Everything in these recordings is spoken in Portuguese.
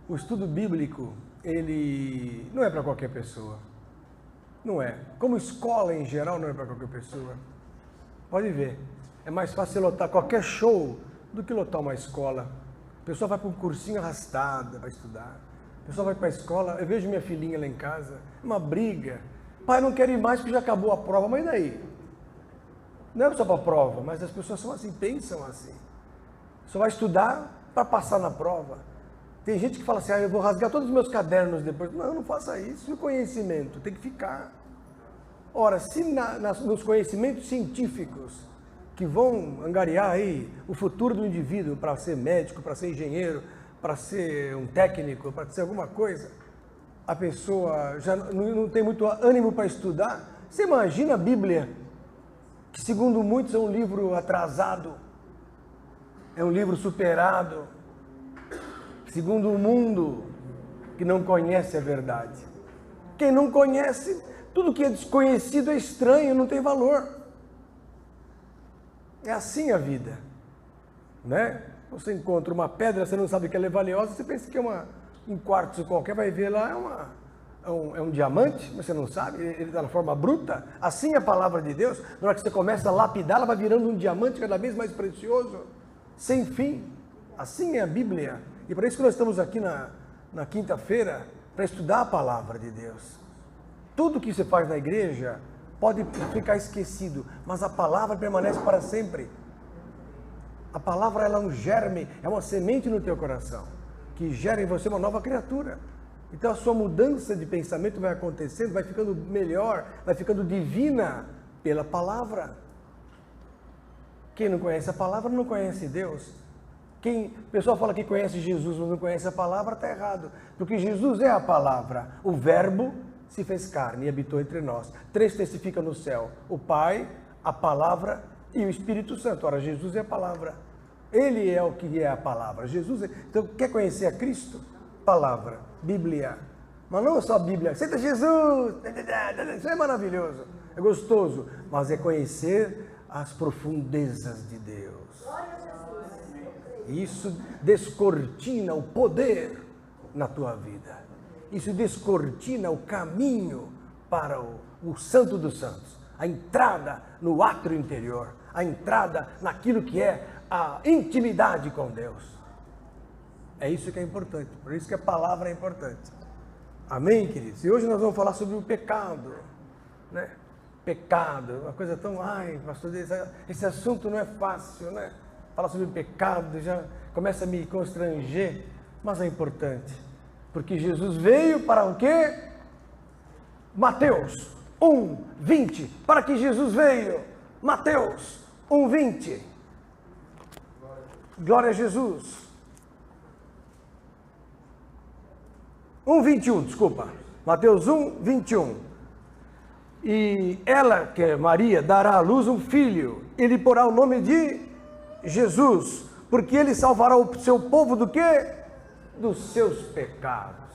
O estudo bíblico, ele não é para qualquer pessoa. Não é. Como escola em geral não é para qualquer pessoa. Pode ver. É mais fácil lotar qualquer show do que lotar uma escola. A pessoa vai para um cursinho arrastada para estudar. A pessoa vai para a escola, eu vejo minha filhinha lá em casa, uma briga. Pai, não quero ir mais porque já acabou a prova, mas e daí? Não é só para a prova, mas as pessoas são assim, pensam assim. Só vai estudar para passar na prova. Tem gente que fala assim, eu vou rasgar todos os meus cadernos depois. Não faça isso. E o conhecimento tem que ficar. Ora, se nos conhecimentos científicos que vão angariar aí o futuro do indivíduo para ser médico, para ser engenheiro, para ser um técnico, para ser alguma coisa, a pessoa já não tem muito ânimo para estudar. Você imagina a Bíblia, que segundo muitos é um livro atrasado, é um livro superado, segundo o mundo que não conhece a verdade. Quem não conhece, tudo que é desconhecido é estranho, não tem valor. É assim a vida, né? Você encontra uma pedra, você não sabe que ela é valiosa, você pensa que é um quartzo qualquer, vai ver lá, é um diamante, mas você não sabe, ele está na forma bruta. Assim é a palavra de Deus, na hora que você começa a lapidar, ela vai virando um diamante cada vez mais precioso, sem fim. Assim é a Bíblia. E para isso que nós estamos aqui na quinta-feira, para estudar a palavra de Deus. Tudo que você faz na igreja pode ficar esquecido, mas a palavra permanece para sempre. A palavra, ela é um germe, é uma semente no teu coração, que gera em você uma nova criatura. Então a sua mudança de pensamento vai acontecendo, vai ficando melhor, vai ficando divina pela palavra. Quem não conhece a palavra não conhece Deus. O pessoal fala que conhece Jesus, mas não conhece a palavra, está errado. Porque Jesus é a palavra. O verbo se fez carne e habitou entre nós. 3 testificam no céu: o Pai, a palavra e o Espírito Santo. Ora, Jesus é a palavra. Ele é o que é a palavra. Jesus é... Então, quer conhecer a Cristo? Palavra, Bíblia. Mas não só a Bíblia. Aceita Jesus! Isso é maravilhoso, é gostoso. Mas é conhecer as profundezas de Deus. Isso descortina o poder na tua vida. Isso descortina o caminho para o Santo dos Santos. A entrada no átrio interior. A entrada naquilo que é a intimidade com Deus. É isso que é importante. Por isso que a palavra é importante. Amém, queridos? E hoje nós vamos falar sobre o pecado. Né? Pecado, uma coisa tão... Ai, pastor, esse assunto não é fácil, né? Falar sobre o pecado já começa a me constranger, mas é importante, porque Jesus veio para o quê? Mateus 1:20. Para que Jesus veio? Mateus 1:20. Glória a Jesus. 1:21, desculpa. Mateus 1:21. E ela, que é Maria, dará à luz um filho, e lhe porá o nome de Jesus, porque ele salvará o seu povo do quê? Dos seus pecados.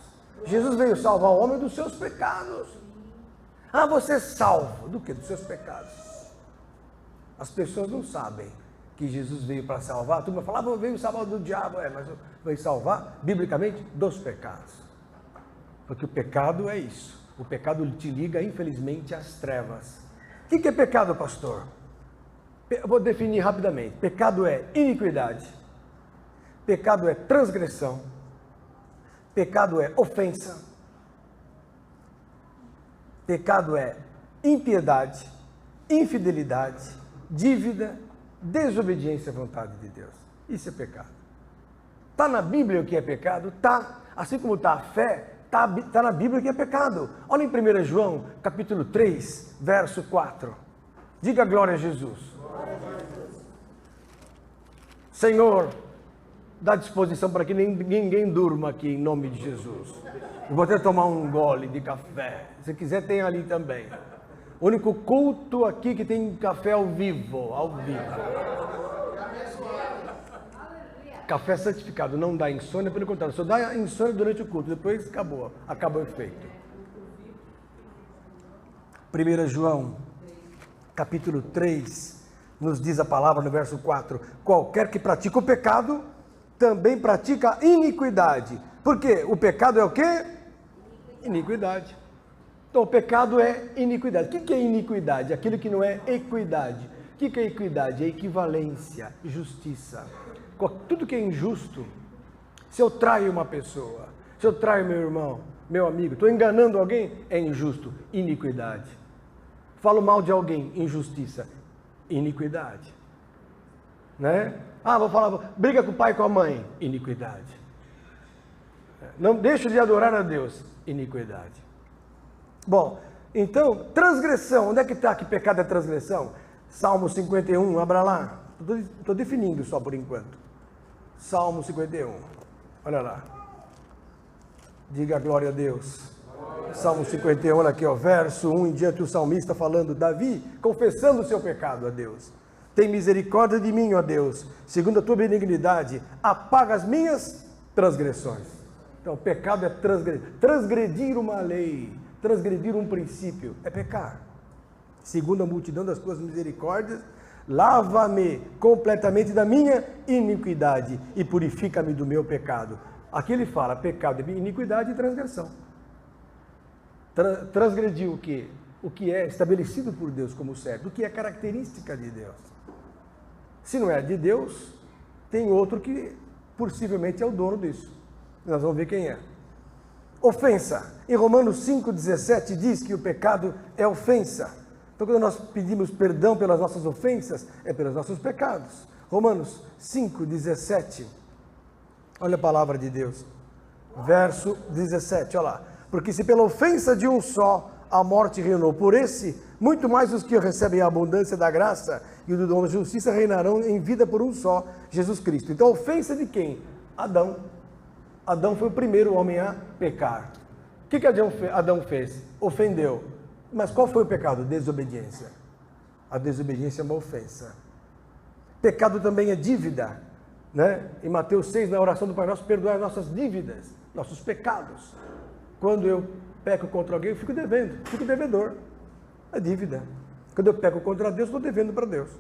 Jesus veio salvar o homem dos seus pecados. Ah, você é salvo do quê? Dos seus pecados. As pessoas não sabem que Jesus veio para salvar. A turma fala, veio salvar do diabo, mas veio salvar, biblicamente, dos pecados. Porque o pecado é isso. O pecado te liga, infelizmente, às trevas. O que é pecado, pastor? Eu vou definir rapidamente. Pecado é iniquidade. Pecado é transgressão. Pecado é ofensa. Pecado é impiedade, infidelidade, dívida, desobediência à vontade de Deus. Isso é pecado. Está na Bíblia o que é pecado? Está. Assim como está a fé, está na Bíblia o que é pecado. Olha em 1 João, capítulo 3, verso 4. Diga glória a Jesus. Senhor, dá disposição para que ninguém durma aqui, em nome de Jesus. Eu vou até tomar um gole de café. Se quiser, tem ali também. O único culto aqui que tem café ao vivo. Café santificado, não dá insônia, pelo contrário, só dá insônia durante o culto, depois acabou o efeito. 1 João, capítulo 3, nos diz a palavra no verso 4, qualquer que pratica o pecado, também pratica a iniquidade, Porque o pecado é o quê? Iniquidade. Então, o pecado é iniquidade. O que é iniquidade? Aquilo que não é equidade. O que é equidade? É equivalência, justiça. Tudo que é injusto, se eu traio uma pessoa, se eu traio meu irmão, meu amigo, estou enganando alguém, é injusto, iniquidade. Falo mal de alguém, injustiça, iniquidade. Né? Vou falar, briga com o pai e com a mãe, iniquidade. Não deixo de adorar a Deus, iniquidade. Bom, então, transgressão, onde é que está que pecado é transgressão? Salmo 51, abra lá. Estou definindo só por enquanto. Salmo 51, olha lá. Diga glória a Deus. Salmo 51, olha aqui, ó, verso 1 em diante, o salmista falando, Davi, confessando o seu pecado a Deus. Tem misericórdia de mim, ó Deus, segundo a tua benignidade, apaga as minhas transgressões. Então, pecado é transgredir uma lei, transgredir um princípio, é pecar. Segundo a multidão das tuas misericórdias, lava-me completamente da minha iniquidade e purifica-me do meu pecado. Aqui ele fala, pecado é iniquidade e transgressão. Transgredir o quê? O que é estabelecido por Deus como certo, o que é característica de Deus. Se não é de Deus, tem outro que possivelmente é o dono disso. Nós vamos ver quem é. Ofensa. Em Romanos 5,17 diz que o pecado é ofensa. Então, quando nós pedimos perdão pelas nossas ofensas, é pelos nossos pecados. Romanos 5,17. Olha a palavra de Deus. Verso 17, olha lá. Porque se pela ofensa de um só a morte reinou por esse, muito mais os que recebem a abundância da graça e o do dom da justiça reinarão em vida por um só, Jesus Cristo. Então, a ofensa de quem? Adão. Adão foi o primeiro homem a pecar. O que Adão fez? Ofendeu. Mas qual foi o pecado? Desobediência. A desobediência é uma ofensa. Pecado também é dívida, né? Em Mateus 6, na oração do Pai Nosso, perdoar as nossas dívidas, nossos pecados. Quando eu peco contra alguém, eu fico devendo, fico devedor. É dívida. Quando eu peco contra Deus, estou devendo para Deus.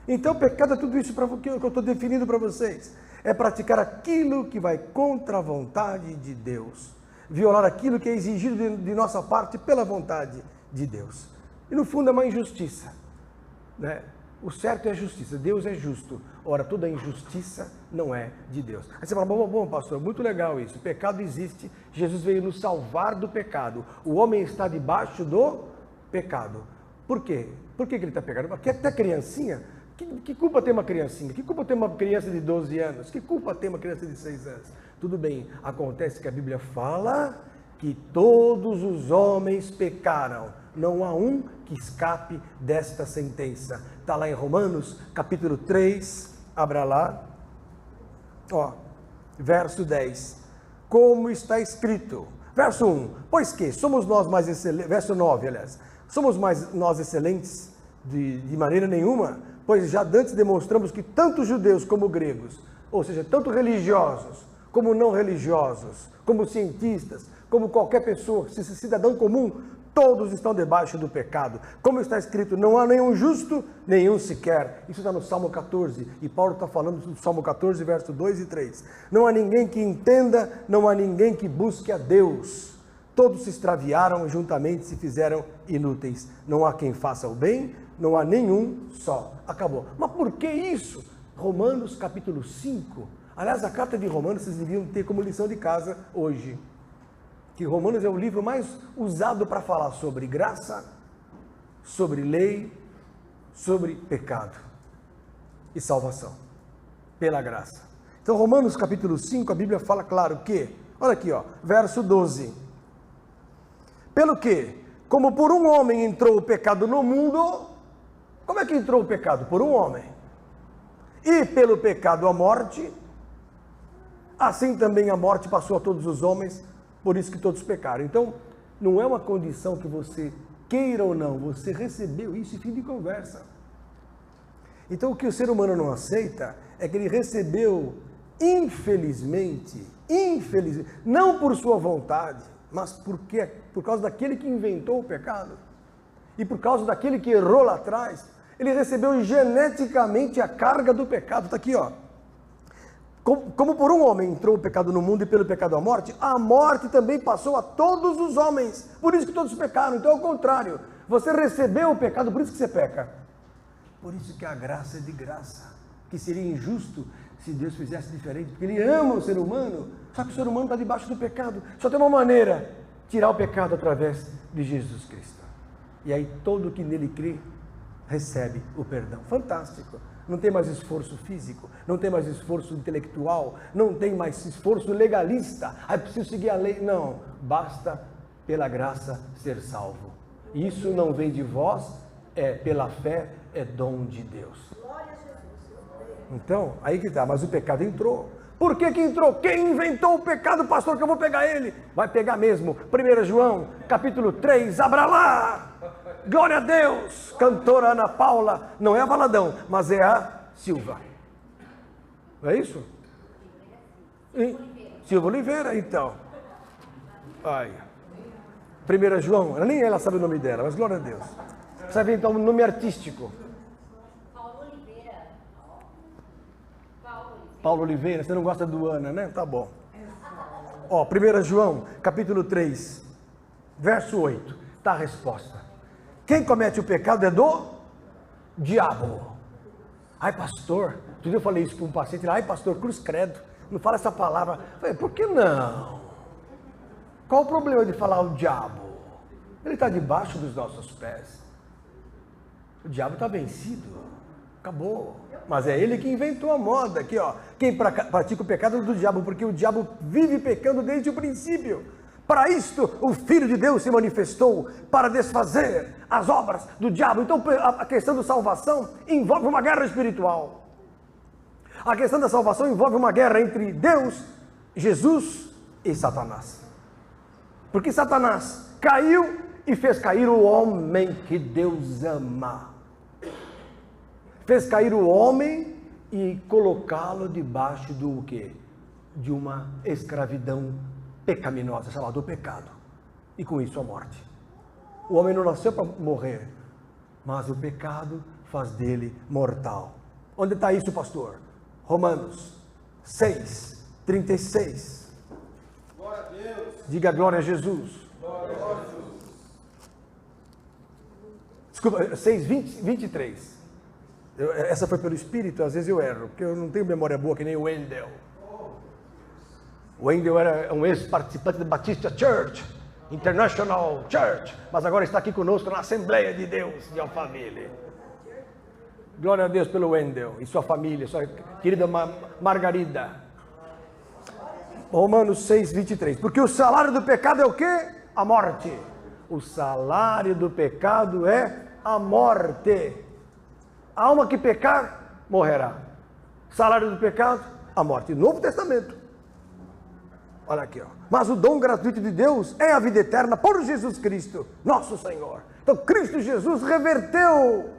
Então, pecado é tudo isso que eu estou definindo para vocês. É praticar aquilo que vai contra a vontade de Deus. Violar aquilo que é exigido de nossa parte pela vontade de Deus. E no fundo é uma injustiça, né? O certo é a justiça, Deus é justo. Ora, toda injustiça não é de Deus. Aí você fala, bom, pastor, muito legal isso. O pecado existe, Jesus veio nos salvar do pecado. O homem está debaixo do pecado. Por quê? Por que ele está pecando? Porque até criancinha, que culpa tem uma criancinha? Que culpa tem uma criança de 12 anos? Que culpa tem uma criança de 6 anos? Tudo bem, acontece que a Bíblia fala que todos os homens pecaram. Não há um que escape desta sentença. Está lá em Romanos, capítulo 3, abra lá, ó, verso 10. Como está escrito, verso 1, pois que somos nós mais excelentes, verso 9, aliás, somos mais nós excelentes de maneira nenhuma, pois já antes demonstramos que tanto judeus como gregos, ou seja, tanto religiosos como não religiosos, como cientistas, como qualquer pessoa, cidadão comum, todos estão debaixo do pecado. Como está escrito, não há nenhum justo, nenhum sequer. Isso está no Salmo 14, e Paulo está falando do Salmo 14, verso 2 e 3. Não há ninguém que entenda, não há ninguém que busque a Deus. Todos se extraviaram, juntamente se fizeram inúteis. Não há quem faça o bem, não há nenhum só. Acabou. Mas por que isso? Romanos capítulo 5. Aliás, a carta de Romanos vocês deviam ter como lição de casa hoje. Que Romanos é o livro mais usado para falar sobre graça, sobre lei, sobre pecado e salvação, pela graça. Então, Romanos capítulo 5, a Bíblia fala claro que, olha aqui, ó, verso 12. Pelo que, como por um homem entrou o pecado no mundo, como é que entrou o pecado? Por um homem. E pelo pecado a morte, assim também a morte passou a todos os homens, por isso que todos pecaram. Então, não é uma condição que você queira ou não, você recebeu isso e fim de conversa. Então, o que o ser humano não aceita é que ele recebeu, infelizmente, não por sua vontade, mas por causa daquele que inventou o pecado e por causa daquele que errou lá atrás, ele recebeu geneticamente a carga do pecado. Está aqui, ó. Como por um homem entrou o pecado no mundo e pelo pecado a morte também passou a todos os homens. Por isso que todos pecaram. Então é o contrário. Você recebeu o pecado, por isso que você peca. Por isso que a graça é de graça. Que seria injusto se Deus fizesse diferente. Porque Ele ama o ser humano. Só que o ser humano está debaixo do pecado. Só tem uma maneira: tirar o pecado através de Jesus Cristo. E aí todo que nele crê recebe o perdão. Fantástico. Não tem mais esforço físico, não tem mais esforço intelectual, não tem mais esforço legalista. Aí preciso seguir a lei. Não, basta pela graça ser salvo. Isso não vem de vós, é pela fé, é dom de Deus. Então, aí que está, mas o pecado entrou. Por que entrou? Quem inventou o pecado, pastor, que eu vou pegar ele? Vai pegar mesmo. 1 João, capítulo 3, abra lá. Glória a Deus. Cantora Ana Paula, não é a Valadão, mas é a Silva. Não é isso? Silva Oliveira, então. Ai. 1 João, nem ela sabe o nome dela, mas glória a Deus. Sabe então o nome artístico? Paulo Oliveira, você não gosta do Ana, né? Tá bom. Ó, 1 João, capítulo 3, verso 8, está a resposta. Quem comete o pecado é do diabo. Ai, pastor, outro dia eu falei isso para um paciente, ai, pastor, cruz credo, não fala essa palavra. Eu falei, por que não? Qual o problema de falar o diabo? Ele está debaixo dos nossos pés. O diabo está vencido, acabou. Mas é ele que inventou a moda aqui, ó. Quem pratica o pecado é do diabo, porque o diabo vive pecando desde o princípio. Para isto, o Filho de Deus se manifestou, para desfazer as obras do diabo. Então, a questão da salvação envolve uma guerra espiritual. A questão da salvação envolve uma guerra entre Deus, Jesus e Satanás. Porque Satanás caiu e fez cair o homem que Deus ama. Fez cair o homem e colocá-lo debaixo do quê? De uma escravidão pecaminosa, chamada do pecado. E com isso a morte. O homem não nasceu para morrer, mas o pecado faz dele mortal. Onde está isso, pastor? Romanos 6, 36. Glória a Deus. Diga glória a Jesus. Glória a Jesus. Desculpa, 6, 23. Essa foi pelo Espírito, às vezes eu erro, porque eu não tenho memória boa que nem o Wendel. O Wendel era um ex-participante da Batista Church, International Church, mas agora está aqui conosco na Assembleia de Deus de Alphaville. Glória a Deus pelo Wendel e sua família, sua querida Margarida. Romanos 6, 23. Porque o salário do pecado é o quê? A morte. O salário do pecado é a morte. A alma que pecar, morrerá. Salário do pecado, a morte. Novo Testamento. Olha aqui, ó. Mas o dom gratuito de Deus é a vida eterna por Jesus Cristo, nosso Senhor. Então Cristo Jesus reverteu,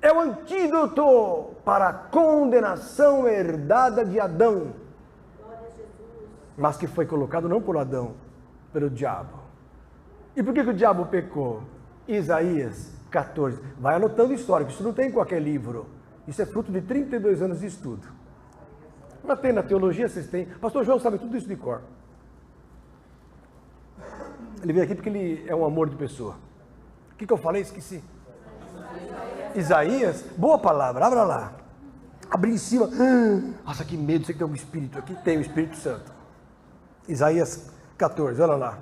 é o antídoto para a condenação herdada de Adão, mas que foi colocado não por Adão, pelo diabo. E por que o diabo pecou? Isaías 14. Vai anotando histórico, isso não tem em qualquer livro. Isso é fruto de 32 anos de estudo. Mas tem na teologia, vocês têm. Pastor João sabe tudo isso de cor. Ele veio aqui porque ele é um amor de pessoa. O que eu falei? Esqueci. Isaías, boa palavra, abra lá. Abri em cima. Nossa, que medo, sei que tem um espírito aqui. Tem o Espírito Santo. Isaías 14, olha lá.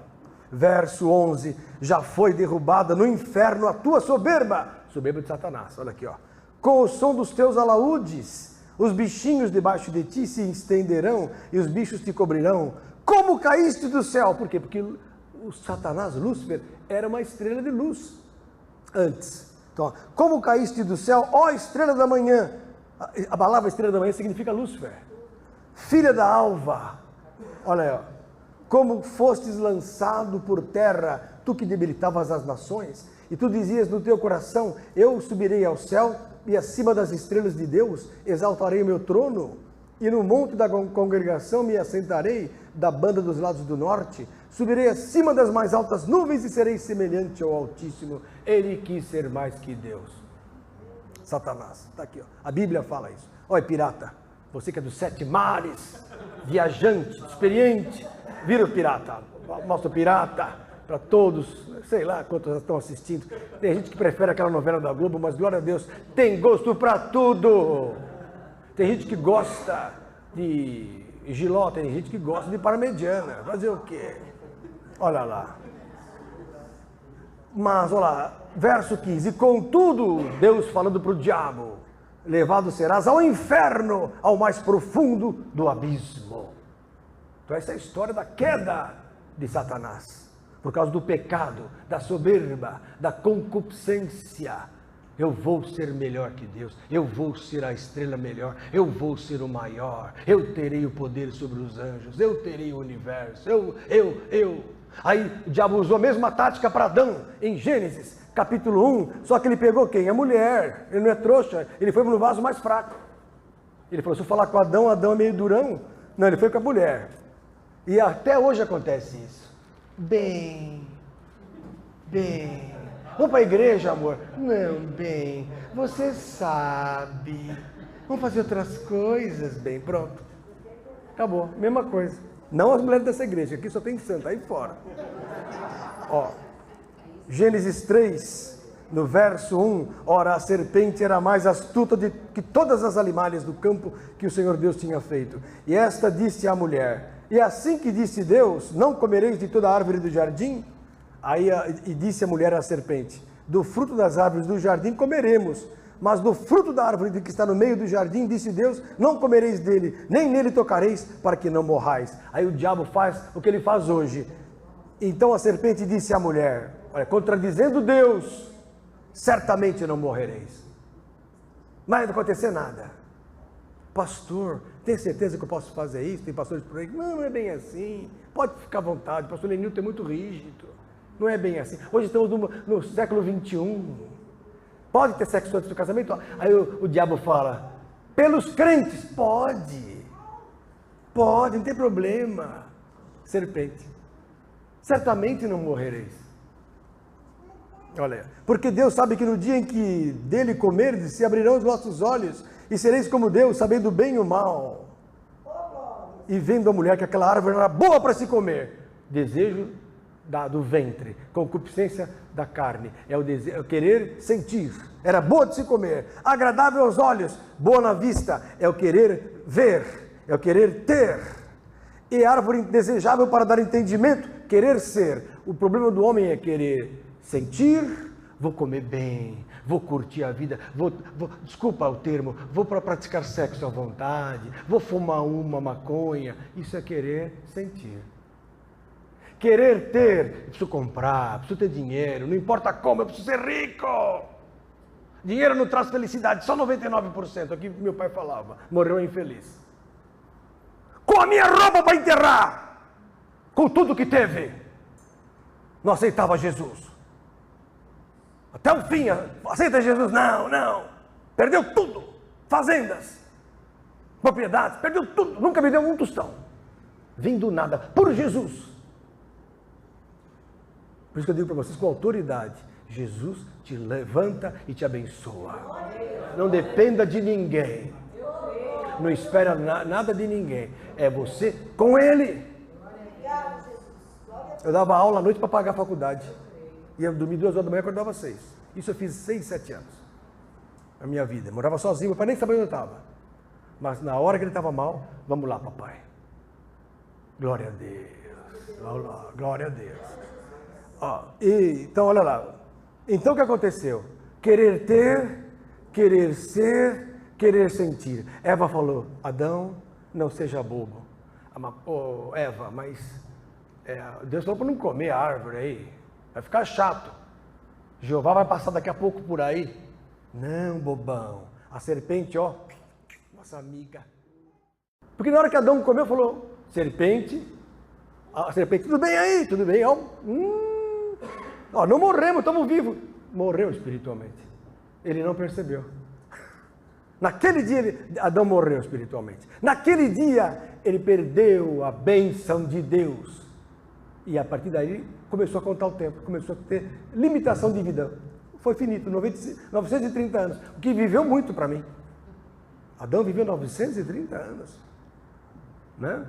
Verso 11. Já foi derrubada no inferno a tua soberba. Soberba de Satanás, olha aqui, ó. Com o som dos teus alaúdes, os bichinhos debaixo de ti se estenderão e os bichos te cobrirão. Como caíste do céu? Por quê? Porque o Satanás, Lúcifer, era uma estrela de luz antes. Então, como caíste do céu, ó estrela da manhã. A palavra estrela da manhã significa Lúcifer. Filha da alva. Olha aí, ó. Como fostes lançado por terra, tu que debilitavas as nações, e tu dizias no teu coração, eu subirei ao céu, e acima das estrelas de Deus exaltarei o meu trono, e no monte da congregação me assentarei da banda dos lados do norte, subirei acima das mais altas nuvens e serei semelhante ao Altíssimo. Ele quis ser mais que Deus. Satanás, está aqui, ó. A Bíblia fala isso. Olha, pirata, Você que é dos 7 mares, viajante, experiente, vira o pirata. Mostra o pirata para todos, sei lá quantos estão assistindo. Tem gente que prefere aquela novela da Globo, mas glória a Deus, tem gosto para tudo. Tem gente que gosta de Giló, tem gente que gosta de Parmegiana. Fazer o quê? Olha lá. Mas, olha lá, verso 15. Contudo, Deus falando para o diabo, levado serás ao inferno, ao mais profundo do abismo. Então essa é a história da queda de Satanás. Por causa do pecado, da soberba, da concupiscência. Eu vou ser melhor que Deus, eu vou ser a estrela melhor, eu vou ser o maior, eu terei o poder sobre os anjos, eu terei o universo, eu. Aí o diabo usou a mesma tática para Adão, em Gênesis, capítulo 1, só que ele pegou quem? A mulher, ele não é trouxa, ele foi no vaso mais fraco. Ele falou, se eu falar com Adão, Adão é meio durão. Não, ele foi com a mulher. E até hoje acontece isso. Bem, vamos para a igreja, amor? Não, bem, você sabe, vamos fazer outras coisas, bem, pronto. Acabou, mesma coisa. Não as mulheres dessa igreja, aqui só tem santo, aí fora. Ó, Gênesis 3, no verso 1, ora, a serpente era mais astuta que todas as animais do campo que o Senhor Deus tinha feito. E esta disse à mulher, e assim que disse Deus, não comereis de toda a árvore do jardim? Aí, e disse a mulher à serpente, do fruto das árvores do jardim comeremos, mas do fruto da árvore que está no meio do jardim, disse Deus, não comereis dele, nem nele tocareis, para que não morrais. Aí o diabo faz o que ele faz hoje. Então a serpente disse à mulher, olha, contradizendo Deus, certamente não morrereis. Não vai acontecer nada. Pastor, tem certeza que eu posso fazer isso? Tem pastores por aí? Não, não é bem assim. Pode ficar à vontade, o pastor Lenilton é muito rígido. Não é bem assim. Hoje estamos no século 21. Pode ter sexo antes do casamento? Aí o diabo fala, pelos crentes, pode, não tem problema. Serpente, certamente não morrereis. Olha, porque Deus sabe que no dia em que dele comerdes, se abrirão os vossos olhos, e sereis como Deus, sabendo o bem e o mal. E vendo a mulher que aquela árvore era boa para se comer, desejo do ventre, concupiscência da carne, é o desejo, é o querer sentir, era boa de se comer, agradável aos olhos, boa na vista, é o querer ver, é o querer ter, e árvore desejável para dar entendimento, querer ser. O problema do homem é querer sentir, vou comer bem, vou curtir a vida, desculpa o termo, vou para praticar sexo à vontade, vou fumar uma maconha, isso é querer sentir. Querer ter, preciso comprar, preciso ter dinheiro, não importa como, eu preciso ser rico. Dinheiro não traz felicidade, só 99%, aqui meu pai falava, morreu infeliz. Com a minha roupa para enterrar, com tudo que teve, não aceitava Jesus. Até o fim, aceita Jesus? Não, perdeu tudo, fazendas, propriedades, perdeu tudo, nunca me deu um tostão. Vim do nada, por Jesus. Por isso que eu digo para vocês com autoridade, Jesus te levanta e te abençoa. Não dependa de ninguém. Não espera nada de ninguém. É você com Ele. Eu dava aula à noite para pagar a faculdade. Ia dormir 2 horas da manhã e acordava 6. Isso eu fiz 6, 7 anos. Na minha vida. Eu morava sozinho, meu pai nem sabia onde eu estava. Mas na hora que ele estava mal, vamos lá, papai. Glória a Deus. Vamos lá, glória a Deus. Então, olha lá. Então, o que aconteceu? Querer ter, querer ser, querer sentir. Eva falou, Adão, não seja bobo. Eva, mas Deus falou para não comer a árvore aí. Vai ficar chato. Jeová vai passar daqui a pouco por aí. Não, bobão. A serpente, nossa amiga. Porque na hora que Adão comeu, falou, serpente, a serpente, tudo bem aí? Tudo bem? Não morremos, estamos vivos. Morreu espiritualmente. Ele não percebeu. Naquele dia, Adão morreu espiritualmente. Naquele dia, ele perdeu a bênção de Deus. E a partir daí, começou a contar o tempo. Começou a ter limitação de vida. Foi finito, 930 anos. O que viveu muito para mim. Adão viveu 930 anos, né?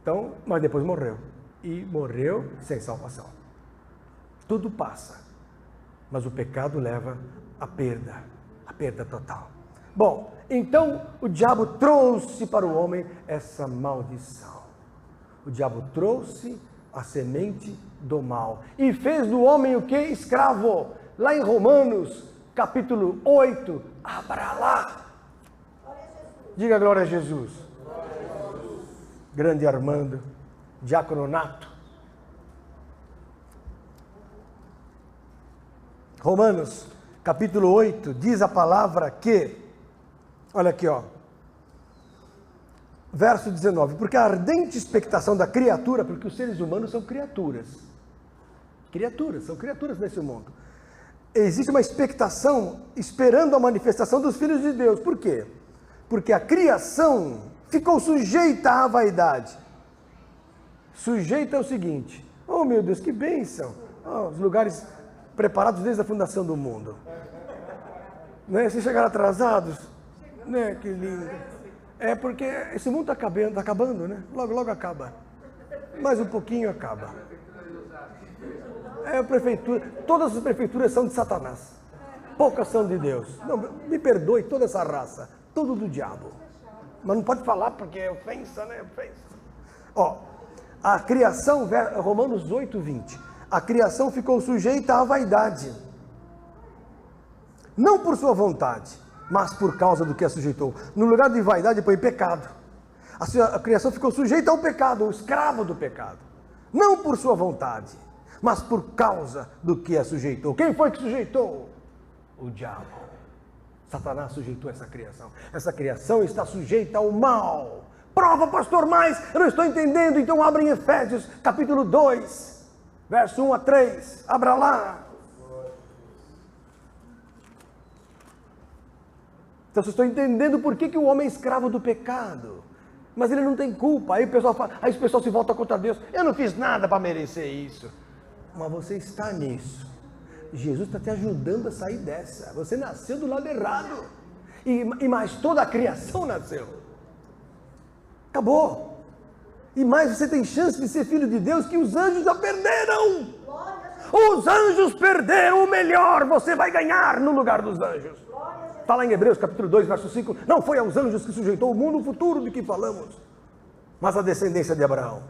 Então, mas depois morreu. E morreu sem salvação. Tudo passa, mas o pecado leva à perda total. Bom, então o diabo trouxe para o homem essa maldição. O diabo trouxe a semente do mal e fez do homem o que? Escravo. Lá em Romanos, capítulo 8, abra lá. Diga glória a Jesus. Grande Armando, diácono Nato. Romanos, capítulo 8, diz a palavra que, olha aqui, ó, verso 19, porque a ardente expectação da criatura, porque os seres humanos são criaturas, são criaturas nesse mundo. Existe uma expectação esperando a manifestação dos filhos de Deus. Por quê? Porque a criação ficou sujeita à vaidade. Sujeita ao seguinte: oh meu Deus, que bênção! Oh, os lugares preparados desde a fundação do mundo. Né? Se chegaram atrasados, né? Que lindo. É porque esse mundo está acabando, né? Logo, logo acaba. Mais um pouquinho acaba. É a prefeitura, todas as prefeituras são de Satanás. Poucas são de Deus. Não, me perdoe toda essa raça, tudo do diabo. Mas não pode falar porque é ofensa, né? Ofensa. Ó, a criação, Romanos 8, 20. A criação ficou sujeita à vaidade. Não por sua vontade, mas por causa do que a sujeitou. No lugar de vaidade põe pecado. A criação ficou sujeita ao pecado, o escravo do pecado. Não por sua vontade, mas por causa do que a sujeitou. Quem foi que sujeitou? O diabo. Satanás sujeitou essa criação. Essa criação está sujeita ao mal. Prova, pastor, mas eu não estou entendendo. Então abra em Efésios, capítulo 2, verso 1 a 3. Abra lá. Então vocês estão entendendo por que o homem é escravo do pecado. Mas ele não tem culpa. Aí o pessoal se volta contra Deus. Eu não fiz nada para merecer isso. Mas você está nisso. Jesus está te ajudando a sair dessa. Você nasceu do lado errado. E mais toda a criação nasceu. Acabou. E mais você tem chance de ser filho de Deus que os anjos já perderam. Os anjos perderam o melhor. Você vai ganhar no lugar dos anjos. Está lá em Hebreus capítulo 2, verso 5. Não foi aos anjos que sujeitou o mundo futuro de que falamos, mas a descendência de Abraão.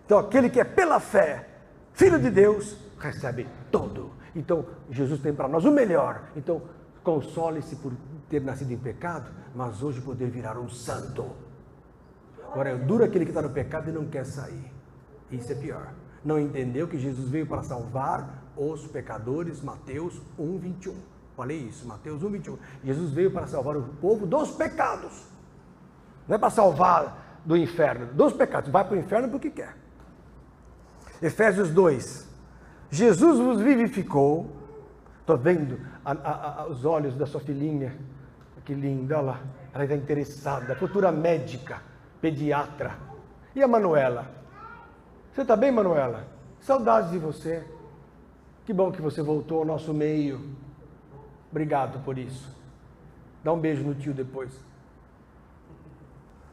Então aquele que é pela fé filho de Deus, recebe tudo. Então, Jesus tem para nós o melhor. Então, console-se por ter nascido em pecado, mas hoje poder virar um santo. Agora, é duro aquele que está no pecado e não quer sair. Isso é pior. Não entendeu que Jesus veio para salvar os pecadores, Mateus 1, 21. Falei isso, Mateus 1, 21. Jesus veio para salvar o povo dos pecados. Não é para salvar do inferno, dos pecados. Vai para o inferno porque quer. Efésios 2, Jesus vos vivificou. Estou vendo os olhos da sua filhinha, que linda, olha lá, ela está interessada, futura médica, pediatra. E a Manuela? Você está bem, Manuela? Saudades de você, que bom que você voltou ao nosso meio, obrigado por isso. Dá um beijo no tio depois.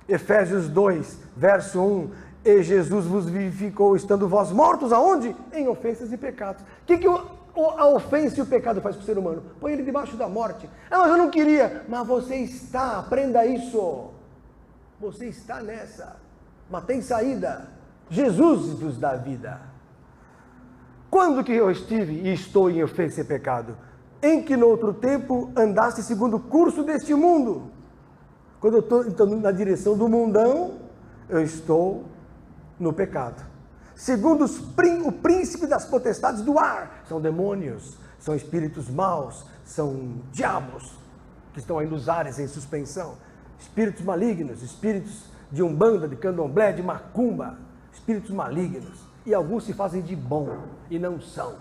Efésios 2, verso 1, e Jesus vos vivificou, estando vós mortos, aonde? Em ofensas e pecados. O que a ofensa e o pecado faz com o ser humano? Põe ele debaixo da morte. Ah, mas eu não queria. Mas você está, aprenda isso. Você está nessa. Mas tem saída. Jesus vos dá vida. Quando que eu estive e estou em ofensa e pecado? Em que no outro tempo andaste segundo o curso deste mundo. Quando eu estou então, na direção do mundão, eu estou no pecado. Segundo o príncipe das potestades do ar, são demônios, são espíritos maus, são diabos que estão aí nos ares em suspensão, espíritos malignos, espíritos de umbanda, de candomblé, de macumba, espíritos malignos, e alguns se fazem de bom e não são.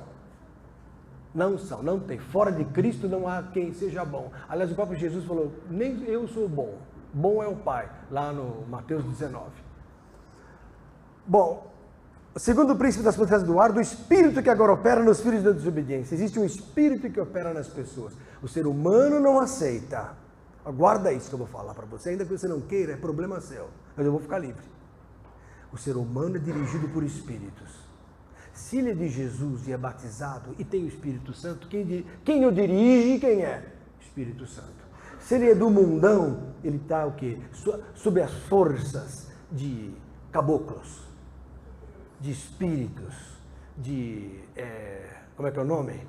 Não são, não tem. Fora de Cristo não há quem seja bom. Aliás, o próprio Jesus falou, nem eu sou bom, bom é o Pai, lá no Mateus 19. Bom, segundo o príncipe das potestades do ar, do espírito que agora opera nos filhos da desobediência. Existe um espírito que opera nas pessoas. O ser humano não aceita. Guarda isso que eu vou falar para você. Ainda que você não queira, é problema seu. Mas eu vou ficar livre. O ser humano é dirigido por espíritos. Se ele é de Jesus e é batizado e tem o Espírito Santo, quem o dirige, quem é? Espírito Santo. Se ele é do mundão, ele está o quê? Sob as forças de caboclos, de espíritos, de, como é que é o nome?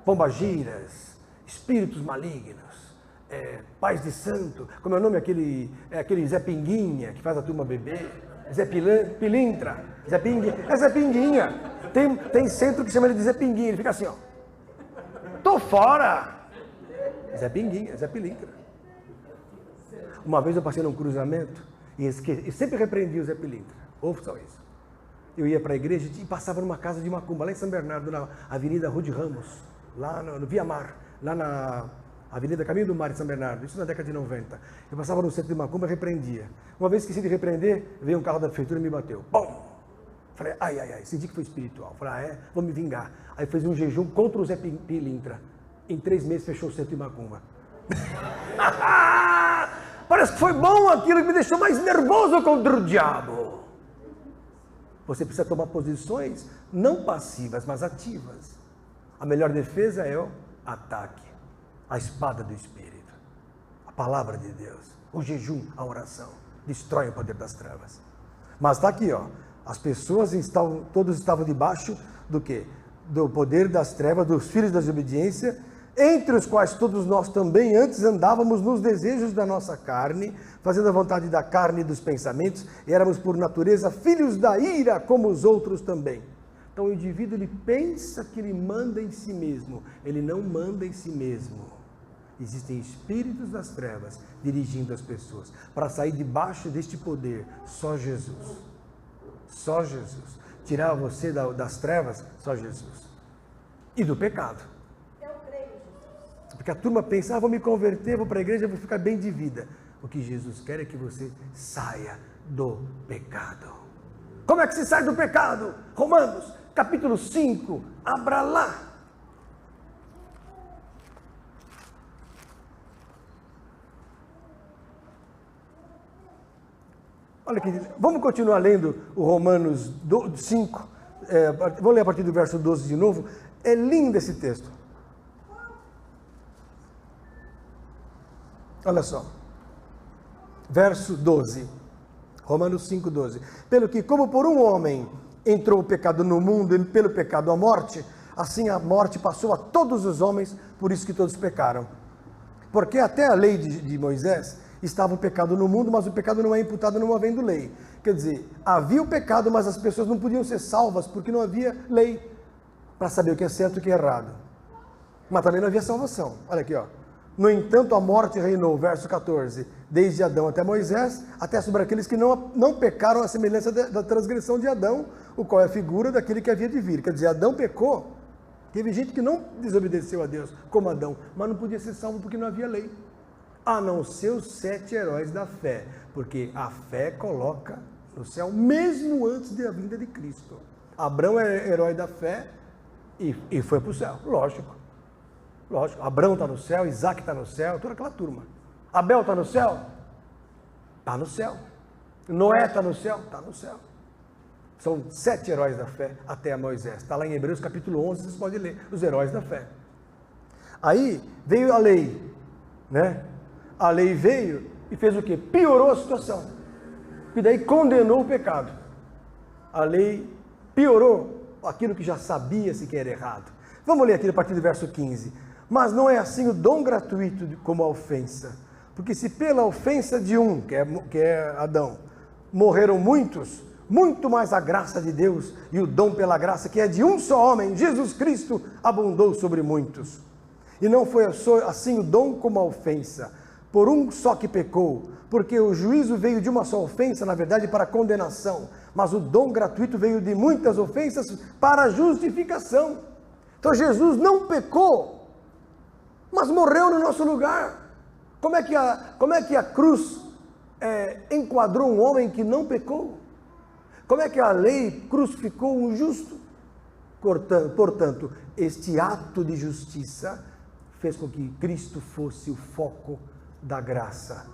Pombagiras, espíritos malignos, pais de santo, como é o nome aquele Zé Pinguinha, que faz a turma beber, Zé Pilintra, Zé Pinguinha, Zé Pinguinha, tem centro que chama ele de Zé Pinguinha, ele fica assim, ó, tô fora, Zé Pinguinha, Zé Pilintra. Uma vez eu passei num cruzamento e sempre repreendi o Zé Pilintra, ouve só isso. Eu ia para a igreja e passava numa casa de macumba, lá em São Bernardo, na Avenida Rude Ramos, lá no Via Mar, lá na Avenida Caminho do Mar de São Bernardo, isso na década de 90. Eu passava no centro de macumba e repreendia. Uma vez esqueci de repreender, veio um carro da prefeitura e me bateu. Bom! Falei, ai, senti que foi espiritual. Falei, vou me vingar. Aí fiz um jejum contra o Zé Pilintra. Em 3 meses fechou o centro de macumba. Parece que foi bom aquilo que me deixou mais nervoso contra o diabo. Você precisa tomar posições não passivas, mas ativas. A melhor defesa é o ataque. A espada do Espírito. A palavra de Deus. O jejum, a oração. Destrói o poder das trevas. Mas está aqui, ó. As pessoas todos estavam debaixo do quê? Do poder das trevas, dos filhos da desobediência, entre os quais todos nós também antes andávamos nos desejos da nossa carne, fazendo a vontade da carne e dos pensamentos, e éramos por natureza filhos da ira, como os outros também. Então o indivíduo, ele pensa que ele manda em si mesmo, ele não manda em si mesmo. Existem espíritos das trevas dirigindo as pessoas. Para sair debaixo deste poder, só Jesus. Só Jesus. Tirar você das trevas, só Jesus. E do pecado. Porque a turma pensa, vou me converter, vou para a igreja, vou ficar bem de vida. O que Jesus quer é que você saia do pecado. Como é que se sai do pecado? Romanos, capítulo 5, abra lá. Olha aqui, vamos continuar lendo o Romanos 5, vou ler a partir do verso 12 de novo. É lindo esse texto. Olha só, verso 12, Romanos 5, 12. Pelo que, como por um homem entrou o pecado no mundo, e pelo pecado a morte, assim a morte passou a todos os homens, por isso que todos pecaram. Porque até a lei de Moisés estava o pecado no mundo, mas o pecado não é imputado não havendo lei. Quer dizer, havia o pecado, mas as pessoas não podiam ser salvas, porque não havia lei para saber o que é certo e o que é errado. Mas também não havia salvação. Olha aqui, ó. No entanto, a morte reinou, verso 14, desde Adão até Moisés, até sobre aqueles que não pecaram à semelhança da transgressão de Adão, o qual é a figura daquele que havia de vir. Quer dizer, Adão pecou, teve gente que não desobedeceu a Deus, como Adão, mas não podia ser salvo porque não havia lei. A não ser os 7 heróis da fé, porque a fé coloca no céu mesmo antes da vinda de Cristo. Abraão é herói da fé e foi para o céu, lógico. Abraão está no céu, Isaac está no céu, toda aquela turma. Abel está no céu? Está no céu. Noé está no céu? Está no céu. São 7 heróis da fé até a Moisés. Está lá em Hebreus capítulo 11, vocês podem ler, os heróis da fé. Aí veio a lei, né? A lei veio e fez o quê? Piorou a situação. E daí condenou o pecado. A lei piorou aquilo que já sabia-se que era errado. Vamos ler aqui a partir do verso 15. Mas não é assim o dom gratuito como a ofensa. Porque se pela ofensa de um, que é Adão, morreram muitos, muito mais a graça de Deus e o dom pela graça, que é de um só homem, Jesus Cristo, abundou sobre muitos. E não foi assim o dom como a ofensa, por um só que pecou, porque o juízo veio de uma só ofensa, na verdade, para condenação, mas o dom gratuito veio de muitas ofensas para justificação. Então Jesus não pecou, mas morreu no nosso lugar. Como é que a cruz enquadrou um homem que não pecou? Como é que a lei crucificou um justo? Portanto, este ato de justiça fez com que Cristo fosse o foco da graça,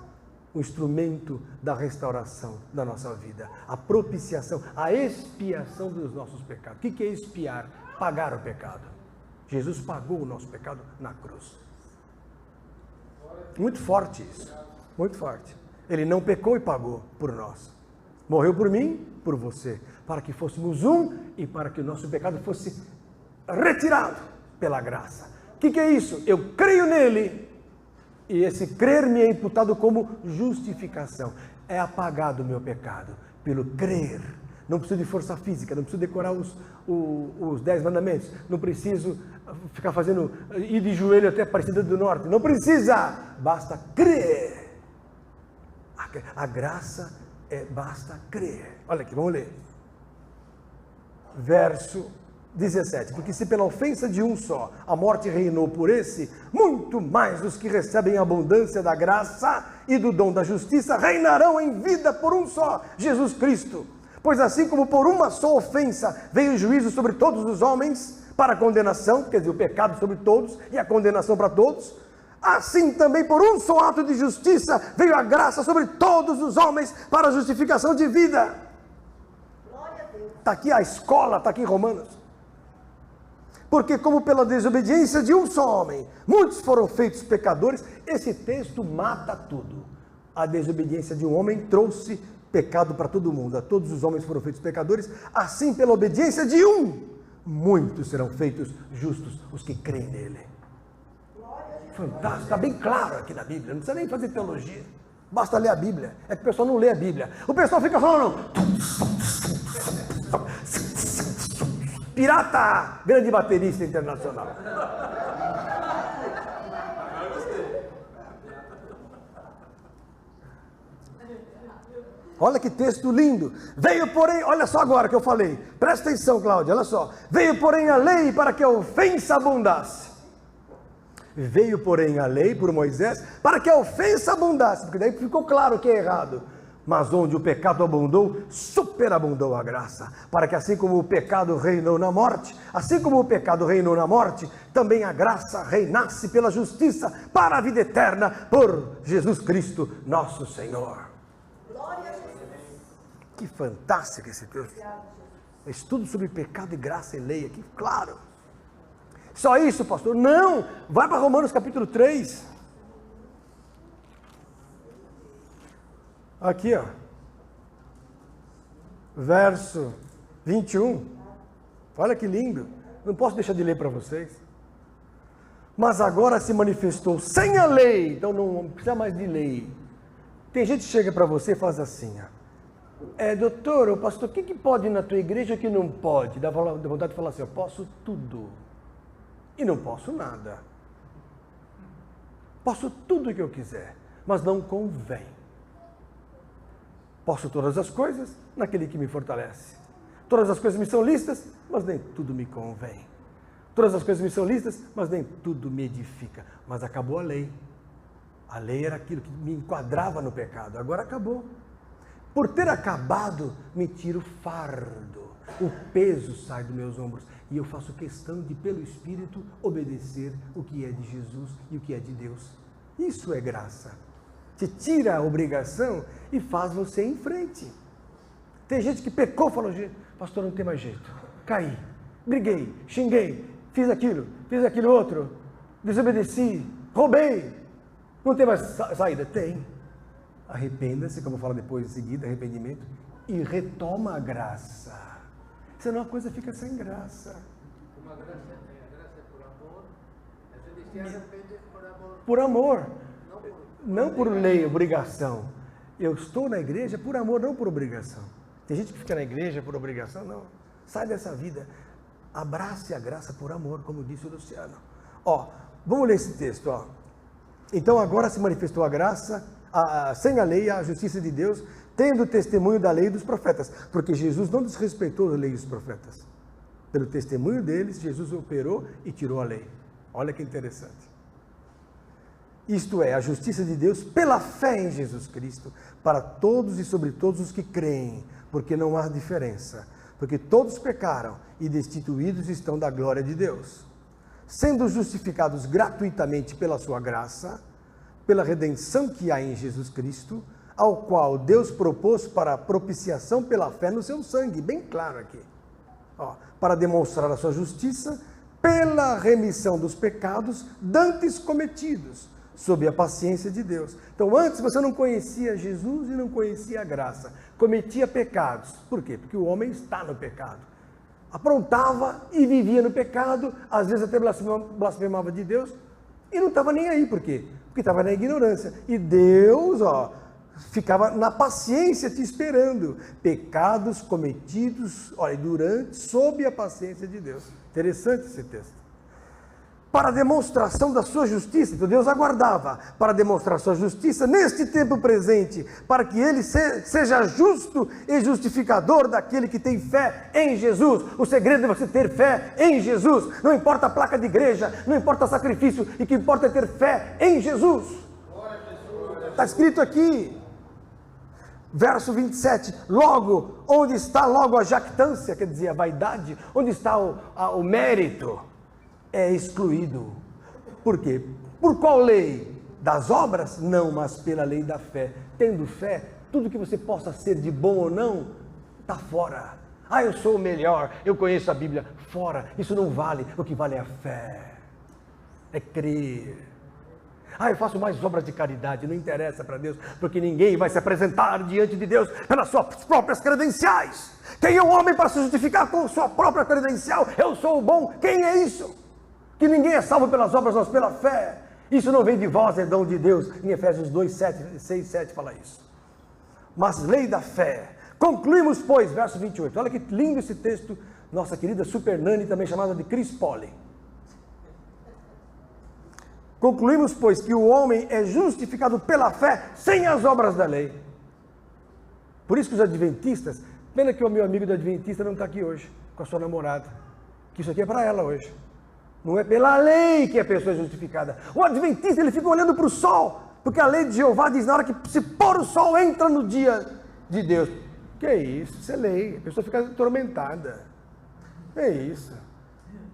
o instrumento da restauração da nossa vida, a propiciação, a expiação dos nossos pecados. O que é expiar? Pagar o pecado. Jesus pagou o nosso pecado na cruz. Muito forte isso, muito forte. Ele não pecou e pagou por nós. Morreu por mim, por você, para que fôssemos um e para que o nosso pecado fosse retirado pela graça. O que é isso? Eu creio nele e esse crer me é imputado como justificação. É apagado o meu pecado pelo crer. Não preciso de força física, não preciso decorar os 10 mandamentos, não preciso ficar fazendo, ir de joelho até a Aparecida do Norte, não precisa, basta crer. A graça basta crer. Olha aqui, vamos ler. Verso 17. Porque se pela ofensa de um só a morte reinou por esse, muito mais os que recebem a abundância da graça e do dom da justiça reinarão em vida por um só, Jesus Cristo. Pois assim como por uma só ofensa veio o juízo sobre todos os homens para a condenação, quer dizer, o pecado sobre todos e a condenação para todos, assim também por um só ato de justiça veio a graça sobre todos os homens para a justificação de vida. Está aqui a escola, está aqui em Romanos. Porque como pela desobediência de um só homem, muitos foram feitos pecadores, esse texto mata tudo. A desobediência de um homem trouxe pecado para todo mundo, a todos os homens foram feitos pecadores, assim pela obediência de um, muitos serão feitos justos, os que creem nele. Fantástico, está bem claro aqui na Bíblia, não precisa nem fazer teologia, basta ler a Bíblia. É que o pessoal não lê a Bíblia, o pessoal fica falando pirata, grande baterista internacional. Olha que texto lindo. Veio porém, olha só agora que eu falei, presta atenção, Cláudia, olha só. Veio porém a lei para que a ofensa abundasse. Veio porém a lei por Moisés para que a ofensa abundasse, porque daí ficou claro que é errado. Mas onde o pecado abundou, superabundou a graça, para que assim como o pecado reinou na morte, assim como o pecado reinou na morte, também a graça reinasse pela justiça para a vida eterna por Jesus Cristo, nosso Senhor. Glória a Jesus. Que fantástico esse texto. Estudo sobre pecado e graça e lei aqui, claro. Só isso, pastor? Não! Vai para Romanos capítulo 3. Aqui, ó. Verso 21. Olha que lindo. Não posso deixar de ler para vocês. Mas agora se manifestou sem a lei. Então não precisa mais de lei. Tem gente que chega para você e faz assim, ó. Doutor, o pastor, o que pode na tua igreja que não pode? Dá vontade de falar assim, eu posso tudo. E não posso nada. Posso tudo o que eu quiser, mas não convém. Posso todas as coisas naquele que me fortalece. Todas as coisas me são lícitas, mas nem tudo me convém. Todas as coisas me são lícitas, mas nem tudo me edifica. Mas acabou a lei. A lei era aquilo que me enquadrava no pecado. Agora acabou. Por ter acabado, me tiro o fardo. O peso sai dos meus ombros. E eu faço questão de, pelo Espírito, obedecer o que é de Jesus e o que é de Deus. Isso é graça. Te tira a obrigação e faz você ir em frente. Tem gente que pecou, falou, pastor, não tem mais jeito. Caí, briguei, xinguei, fiz aquilo outro, desobedeci, roubei. Não tem mais saída? Tem. Arrependa-se, como eu falo depois em seguida, arrependimento, e retoma a graça. Senão a coisa fica sem graça. Uma graça é por amor, a gente se arrepende por amor. Por amor. Não por lei, obrigação. Eu estou na igreja por amor, não por obrigação. Tem gente que fica na igreja por obrigação, não. Sai dessa vida. Abrace a graça por amor, como disse o Luciano. Vamos ler esse texto. Então agora se manifestou a graça, sem a lei, a justiça de Deus, tendo testemunho da lei e dos profetas. Porque Jesus não desrespeitou a lei e os profetas. Pelo testemunho deles, Jesus operou e tirou a lei. Olha que interessante. Isto é, a justiça de Deus pela fé em Jesus Cristo, para todos e sobre todos os que creem, porque não há diferença, porque todos pecaram e destituídos estão da glória de Deus, sendo justificados gratuitamente pela sua graça, pela redenção que há em Jesus Cristo, ao qual Deus propôs para a propiciação pela fé no seu sangue, bem claro aqui, para demonstrar a sua justiça pela remissão dos pecados dantes cometidos, sob a paciência de Deus. Então, antes você não conhecia Jesus e não conhecia a graça, cometia pecados. Por quê? Porque o homem está no pecado. Aprontava e vivia no pecado, às vezes até blasfemava de Deus, e não estava nem aí. Por quê? Porque estava na ignorância. E Deus, ficava na paciência te esperando. Pecados cometidos, sob a paciência de Deus. Interessante esse texto. Para a demonstração da sua justiça, então Deus aguardava para demonstrar sua justiça neste tempo presente, para que ele seja justo e justificador daquele que tem fé em Jesus. O segredo é você ter fé em Jesus. Não importa a placa de igreja, não importa sacrifício, o que importa é ter fé em Jesus. Está escrito aqui, verso 27, logo, onde está logo a jactância, quer dizer, a vaidade, onde está o mérito? É excluído. Por quê? Por qual lei? Das obras? Não, mas pela lei da fé. Tendo fé, tudo que você possa ser de bom ou não, está fora. Eu sou o melhor, eu conheço a Bíblia. Fora, isso não vale. O que vale é a fé. É crer. Eu faço mais obras de caridade, não interessa para Deus, porque ninguém vai se apresentar diante de Deus pelas suas próprias credenciais. Quem é o homem para se justificar com sua própria credencial? Eu sou o bom. Quem é isso? Que ninguém é salvo pelas obras, mas pela fé. Isso não vem de vós, é dom de Deus. Em Efésios 2, 6, 7 fala isso. Mas lei da fé. Concluímos, pois, verso 28. Olha que lindo esse texto, nossa querida Super Nani, também chamada de Chris Polly. Concluímos, pois, que o homem é justificado pela fé sem as obras da lei. Por isso que os adventistas, pena que o meu amigo do adventista não está aqui hoje, com a sua namorada, que isso aqui é para ela hoje. Não é pela lei que a pessoa é justificada. O adventista, ele fica olhando para o sol, porque a lei de Jeová diz, na hora que se pôr o sol, entra no dia de Deus. Que é isso? Isso é lei. A pessoa fica atormentada. É isso.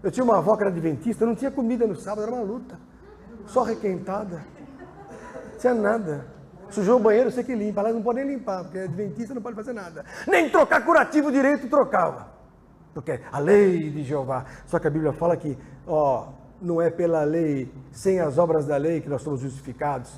Eu tinha uma avó que era adventista, não tinha comida no sábado, era uma luta. Só requentada. Não tinha nada. Sujou o banheiro, você que limpa. Ela não pode nem limpar, porque adventista não pode fazer nada. Nem trocar curativo direito trocava. Porque a lei de Jeová. Só que a Bíblia fala que, não é pela lei, sem as obras da lei que nós somos justificados.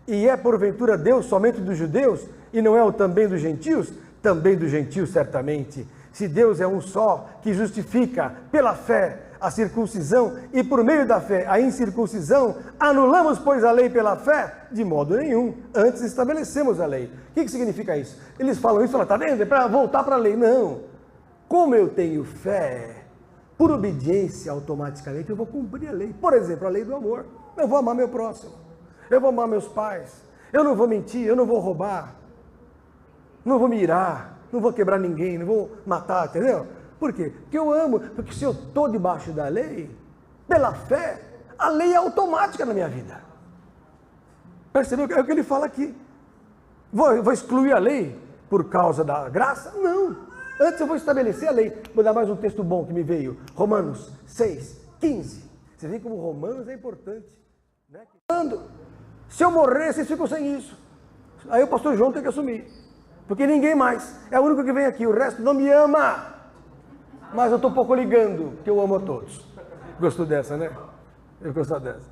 E é porventura Deus somente dos judeus, e não é o também dos gentios? Também dos gentios, certamente. Se Deus é um só, que justifica pela fé a circuncisão, e por meio da fé a incircuncisão, anulamos, pois, a lei pela fé? De modo nenhum. Antes estabelecemos a lei. O que significa isso? Eles falam isso, está vendo? É para voltar para a lei. Não. Como eu tenho fé, por obediência, automaticamente eu vou cumprir a lei. Por exemplo, a lei do amor. Eu vou amar meu próximo. Eu vou amar meus pais. Eu não vou mentir, eu não vou roubar. Não vou me irar, não vou quebrar ninguém, não vou matar, entendeu? Por quê? Porque eu amo. Porque se eu estou debaixo da lei, pela fé, a lei é automática na minha vida. Percebeu? É o que ele fala aqui. Vou excluir a lei por causa da graça? Não. Antes eu vou estabelecer a lei. Vou dar mais um texto bom que me veio. Romanos 6, 15. Você vê como Romanos é importante. Né? Se eu morrer, vocês ficam sem isso. Aí o pastor João tem que assumir. Porque ninguém mais. É o único que vem aqui. O resto não me ama. Mas eu estou pouco ligando, que eu amo a todos. Gostou dessa, né? Eu gosto dessa.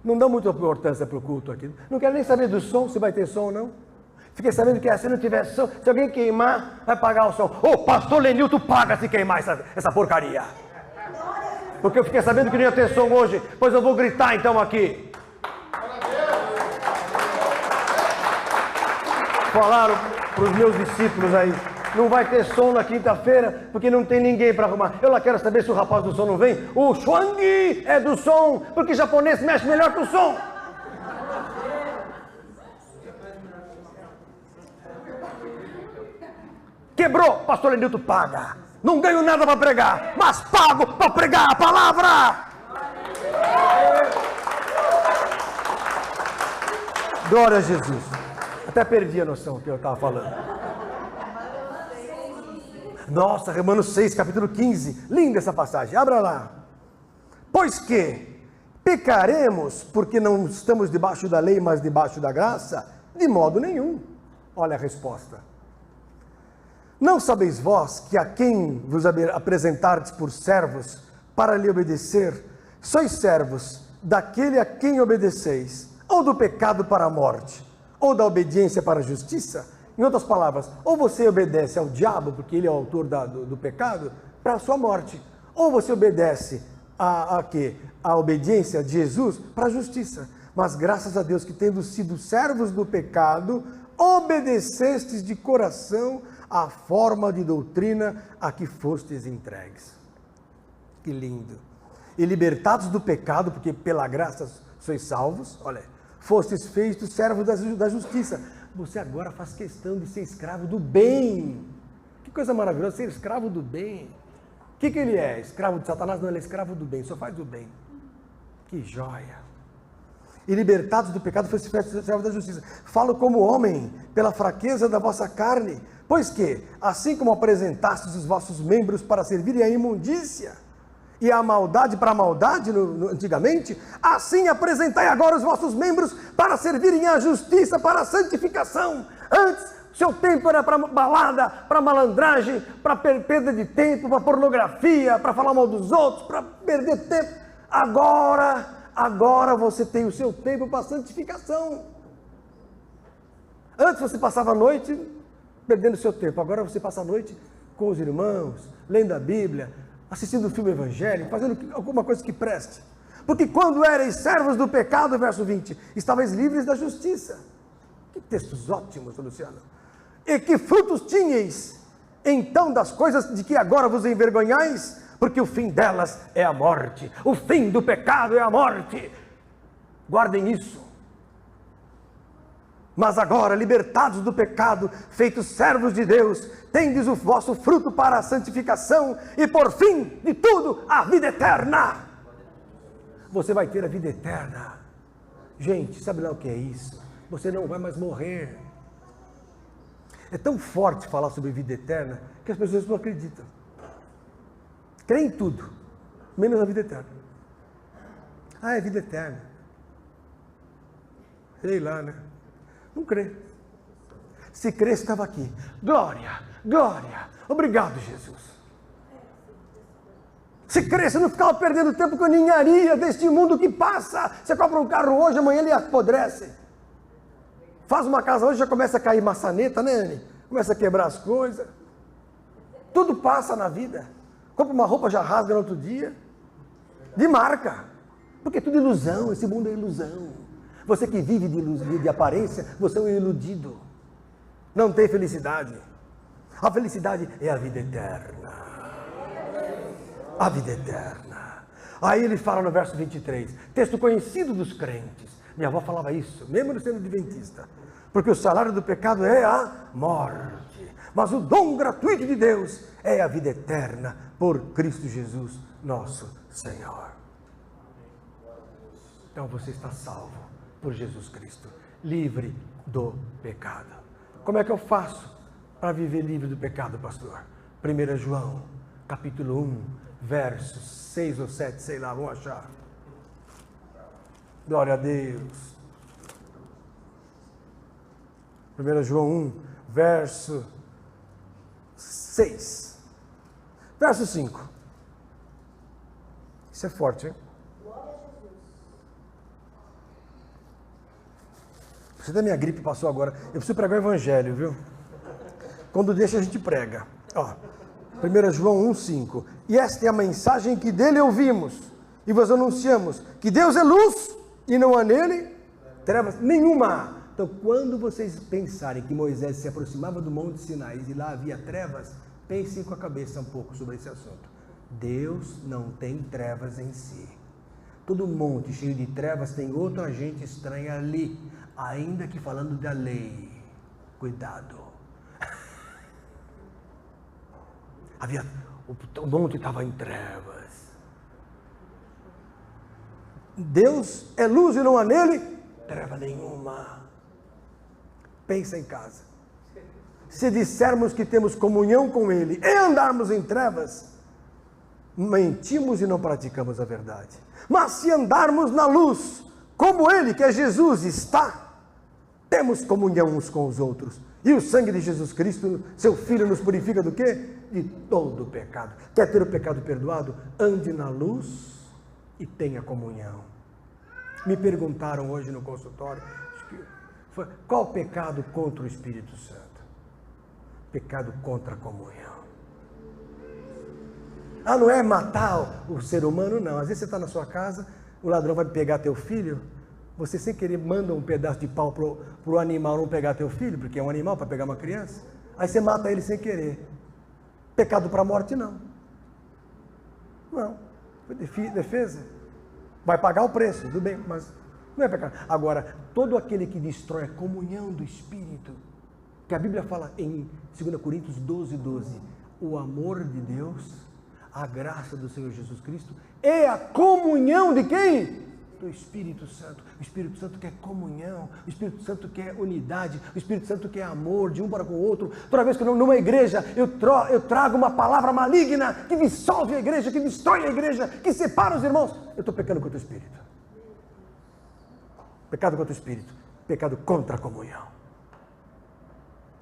Não dá muita importância para o culto aqui. Não quero nem saber do som, se vai ter som ou não. Fiquei sabendo que se não tiver som, se alguém queimar, vai pagar o som. Pastor Lenilton paga se queimar essa porcaria. Porque eu fiquei sabendo que não ia ter som hoje, pois eu vou gritar então aqui. Falaram para os meus discípulos aí, não vai ter som na quinta-feira, porque não tem ninguém para arrumar. Eu lá quero saber se o rapaz do som não vem. O Xuang é do som, porque japonês mexe melhor que o som. Quebrou, pastor Lenilton paga. Não ganho nada para pregar, mas pago para pregar a palavra. Glória a Jesus. Até perdi a noção do que eu estava falando. Nossa, Romanos 6, capítulo 15. Linda essa passagem. Abra lá. Pois que, Pecaremos porque não estamos debaixo da lei, mas debaixo da graça? De modo nenhum. Olha a resposta. Não sabeis vós que a quem vos apresentardes por servos para lhe obedecer, sois servos daquele a quem obedeceis, ou do pecado para a morte, ou da obediência para a justiça? Em outras palavras, ou você obedece ao diabo, porque ele é o autor do pecado, para a sua morte, ou você obedece a quê? A obediência de Jesus para a justiça. Mas graças a Deus que, tendo sido servos do pecado, obedecestes de coração a forma de doutrina a que fostes entregues. Que lindo! E libertados do pecado, porque pela graça sois salvos, olha, fostes feitos servos da justiça. Você agora faz questão de ser escravo do bem. Que coisa maravilhosa, ser escravo do bem. O que ele é? Escravo de Satanás? Não, ele é escravo do bem, só faz o bem. Que joia! E libertados do pecado, foste feitos servos da justiça. Falo como homem, pela fraqueza da vossa carne, pois que, assim como apresentastes os vossos membros para servirem à imundícia, e a maldade para a maldade antigamente, assim apresentai agora os vossos membros para servirem à justiça, para a santificação. Antes, seu tempo era para balada, para malandragem, para perda de tempo, para pornografia, para falar mal dos outros, para perder tempo. Agora você tem o seu tempo para santificação. Antes você passava a noite perdendo o seu tempo, agora você passa a noite com os irmãos, lendo a Bíblia, assistindo o filme evangélico, fazendo alguma coisa que preste. Porque quando erais servos do pecado, verso 20, estavais livres da justiça. Que textos ótimos, Luciano. E que frutos tinhais, então, das coisas de que agora vos envergonhais? Porque o fim delas é a morte. O fim do pecado é a morte. Guardem isso. Mas agora, libertados do pecado, feitos servos de Deus, tendes o vosso fruto para a santificação e, por fim de tudo, a vida eterna. Você vai ter a vida eterna. Gente, sabe lá o que é isso? Você não vai mais morrer. É tão forte falar sobre vida eterna que as pessoas não acreditam. Creem em tudo, menos a vida eterna. Ah, é vida eterna. Sei lá, né? Não crê. Se crê, estava aqui. Glória, glória. Obrigado, Jesus. Se crê, você não ficava perdendo tempo com ninharia deste mundo que passa. Você compra um carro hoje, amanhã ele apodrece. Faz uma casa hoje, já começa a cair maçaneta, né, Anny? Começa a quebrar as coisas. Tudo passa na vida. Compra uma roupa, já rasga no outro dia. De marca. Porque é tudo ilusão, esse mundo é ilusão. Você que vive de aparência, você é um iludido. Não tem felicidade. A felicidade é a vida eterna. A vida eterna. Aí ele fala no verso 23, texto conhecido dos crentes. Minha avó falava isso, mesmo sendo adventista. Porque o salário do pecado é a morte. Mas o dom gratuito de Deus é a vida eterna por Cristo Jesus, nosso Senhor. Então você está salvo por Jesus Cristo, livre do pecado. Como é que eu faço para viver livre do pecado, pastor? 1 João, capítulo 1, versos 6 ou 7, sei lá, vamos achar. Glória a Deus. 1 João 1, verso 6. Verso 5. Isso é forte, hein? Você da minha gripe passou agora. Eu preciso pregar o evangelho, viu? Quando deixa, a gente prega. Ó, 1 João 1, 5. E esta é a mensagem que dele ouvimos e vos anunciamos, que Deus é luz e não há nele trevas nenhuma. Então, quando vocês pensarem que Moisés se aproximava do Monte Sinai e lá havia trevas, pensem com a cabeça um pouco sobre esse assunto. Deus não tem trevas em si. Todo monte cheio de trevas tem outro agente estranho ali, ainda que falando da lei. Cuidado. O monte estava em trevas. Deus é luz e não há nele treva nenhuma. Pensa em casa. Se dissermos que temos comunhão com Ele e andarmos em trevas, mentimos e não praticamos a verdade. Mas se andarmos na luz, como Ele, que é Jesus, está, temos comunhão uns com os outros. E o sangue de Jesus Cristo, seu Filho, nos purifica do quê? De todo o pecado. Quer ter o pecado perdoado? Ande na luz e tenha comunhão. Me perguntaram hoje no consultório, qual pecado contra o Espírito Santo? Pecado contra a comunhão. Ah, não é matar o ser humano, não. Às vezes você está na sua casa, o ladrão vai pegar teu filho, você sem querer manda um pedaço de pau pro animal não pegar teu filho, porque é um animal para pegar uma criança, aí você mata ele sem querer. Pecado para a morte, não. Não. Foi defesa. Vai pagar o preço, tudo bem, mas não é pecado. Agora, todo aquele que destrói a comunhão do Espírito, que a Bíblia fala em 2 Coríntios 12:12, o amor de Deus, a graça do Senhor Jesus Cristo e a comunhão de quem? Do Espírito Santo. O Espírito Santo quer comunhão, o Espírito Santo quer unidade, o Espírito Santo quer amor de um para com o outro. Toda vez que numa igreja eu trago uma palavra maligna que dissolve a igreja, que destrói a igreja, que separa os irmãos, eu estou pecando contra o Espírito. Pecado contra o Espírito, pecado contra a comunhão.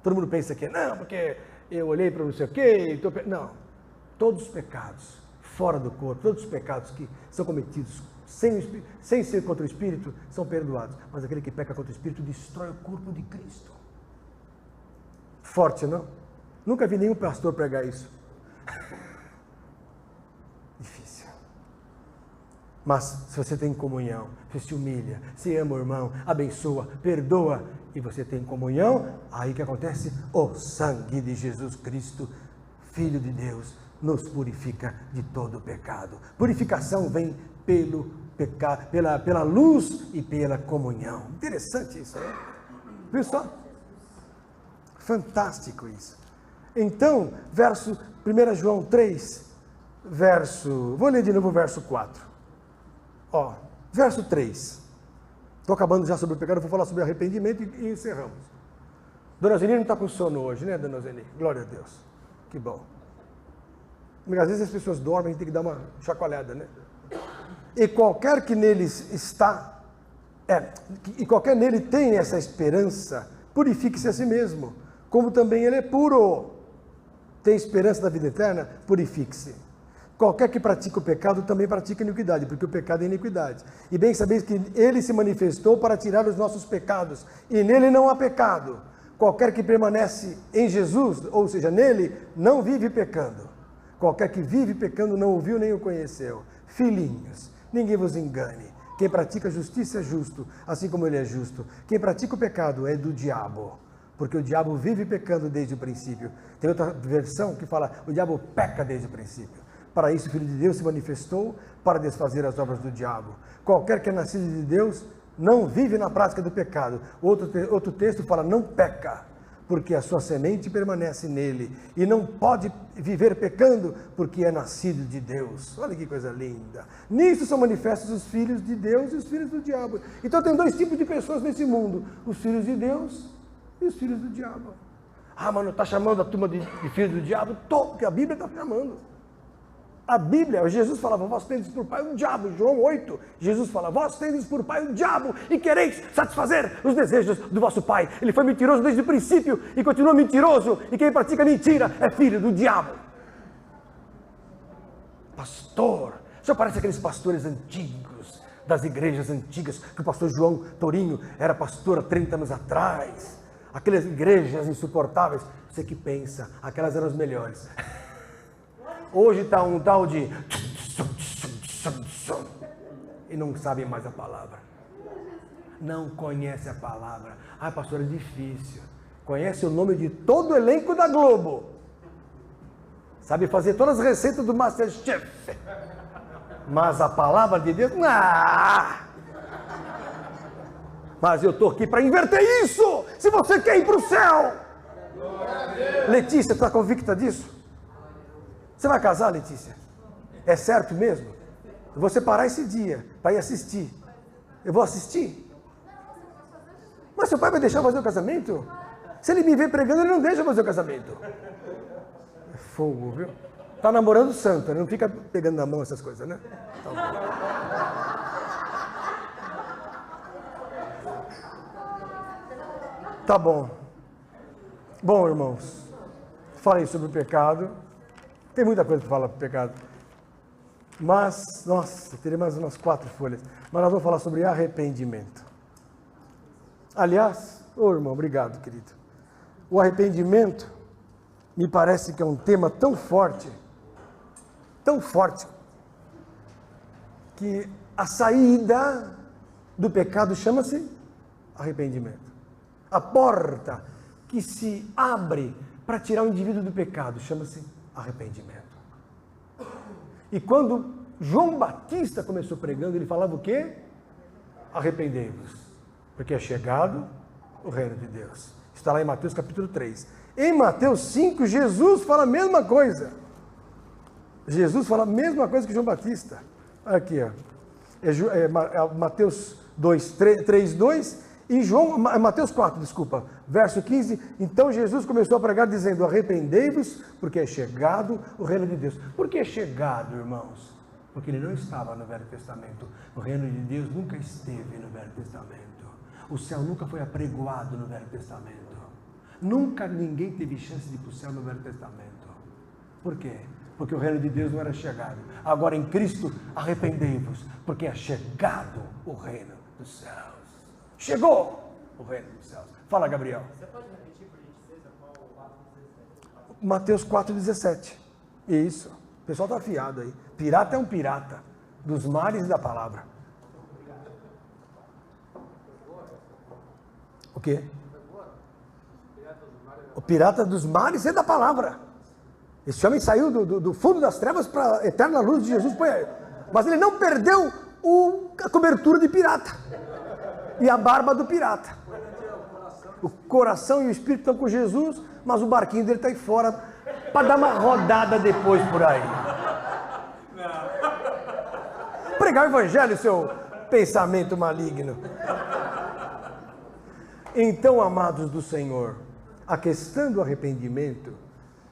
Todo mundo pensa que não, porque eu olhei para não sei o quê, não. Todos os pecados fora do corpo, todos os pecados que são cometidos sem ser contra o Espírito, são perdoados. Mas aquele que peca contra o Espírito destrói o corpo de Cristo. Forte, não? Nunca vi nenhum pastor pregar isso. Difícil. Mas se você tem comunhão, você se humilha, se ama o irmão, abençoa, perdoa, e você tem comunhão, aí o que acontece? O sangue de Jesus Cristo, Filho de Deus, nos purifica de todo o pecado. Purificação vem pela luz e pela comunhão. Interessante isso, né? Viu só? Fantástico isso. Então, 1 João 3, vou ler de novo o verso 4. Ó, verso 3. Estou acabando já sobre o pecado, vou falar sobre arrependimento e encerramos. Dona Zeni não está com sono hoje, né, Dona Zeni? Glória a Deus. Que bom. Porque às vezes as pessoas dormem, a gente tem que dar uma chacoalhada, né? E qualquer que neles está, e qualquer nele tem essa esperança, purifique-se a si mesmo, como também ele é puro. Tem esperança da vida eterna? Purifique-se. Qualquer que pratica o pecado também pratica iniquidade, porque o pecado é iniquidade. E bem sabeis que ele se manifestou para tirar os nossos pecados, e nele não há pecado. Qualquer que permanece em Jesus, ou seja, nele, não vive pecando. Qualquer que vive pecando não o viu nem o conheceu. Filhinhos, ninguém vos engane. Quem pratica a justiça é justo, assim como ele é justo. Quem pratica o pecado é do diabo, porque o diabo vive pecando desde o princípio. Tem outra versão que fala, o diabo peca desde o princípio. Para isso o Filho de Deus se manifestou, para desfazer as obras do diabo. Qualquer que é nascido de Deus não vive na prática do pecado. Outro texto fala, não peca, porque a sua semente permanece nele, e não pode viver pecando, porque é nascido de Deus. Olha que coisa linda. Nisso são manifestos os filhos de Deus e os filhos do diabo. Então tem dois tipos de pessoas nesse mundo, os filhos de Deus e os filhos do diabo. Ah, mano, está chamando a turma de filhos do diabo? Porque a Bíblia está chamando. A Bíblia, Jesus falava, vós tendes por pai o diabo. João 8, Jesus fala, vós tendes por pai o diabo e quereis satisfazer os desejos do vosso pai. Ele foi mentiroso desde o princípio e continua mentiroso, e quem pratica mentira é filho do diabo. Pastor, o senhor parece aqueles pastores antigos, das igrejas antigas, que o pastor João Tourinho era pastor há 30 anos atrás. Aquelas igrejas insuportáveis. Você que pensa, aquelas eram as melhores. Hoje está um tal de... e não sabe mais a palavra. Não conhece a palavra. Ah, pastor, é difícil. Conhece o nome de todo o elenco da Globo. Sabe fazer todas as receitas do Masterchef. Mas a palavra de Deus... Mas eu estou aqui para inverter isso. Se você quer ir para o céu. Letícia, está convicta disso? Você vai casar, Letícia? É certo mesmo? Eu vou separar esse dia para ir assistir. Eu vou assistir? Mas seu pai vai deixar eu fazer o casamento? Se ele me ver pregando, ele não deixa eu fazer o casamento. É fogo, viu? Tá namorando santo, não fica pegando na mão essas coisas, né? Tá bom. Tá bom. Bom, irmãos, falei sobre o pecado. Tem muita coisa para falar sobre o pecado. Mas, nossa, teria mais umas 4 folhas. Mas nós vamos falar sobre arrependimento. Aliás, irmão, obrigado, querido. O arrependimento me parece que é um tema tão forte, que a saída do pecado chama-se arrependimento. A porta que se abre para tirar o indivíduo do pecado chama-se arrependimento. E quando João Batista começou pregando, ele falava o quê? Arrependei-vos, porque é chegado o reino de Deus. Está lá em Mateus capítulo 3. Em Mateus 5, Jesus fala a mesma coisa. Jesus fala a mesma coisa que João Batista. Aqui, ó. Mateus 3, 2 e Mateus 4, desculpa, verso 15. Então Jesus começou a pregar dizendo: arrependei-vos, porque é chegado o reino de Deus. Por que é chegado, irmãos? Porque ele não estava no Velho Testamento. O reino de Deus nunca esteve no Velho Testamento. O céu nunca foi apregoado no Velho Testamento. Nunca ninguém teve chance de ir para o céu no Velho Testamento. Por quê? Porque o reino de Deus não era chegado. Agora em Cristo, arrependei-vos, porque é chegado o reino dos céus. Chegou o reino dos céus. Fala, Gabriel. Você pode repetir para a gente, qual o ato 17? Mateus 4,17. Isso. O pessoal está afiado aí. Pirata é um pirata dos mares e da palavra. O quê? O pirata dos mares e da palavra. Esse homem saiu do fundo das trevas para a eterna luz de Jesus. Mas ele não perdeu a cobertura de pirata e a barba do pirata. O coração e o espírito estão com Jesus, mas o barquinho dele está aí fora para dar uma rodada depois por aí. Pregar o evangelho, seu pensamento maligno. Então, amados do Senhor, a questão do arrependimento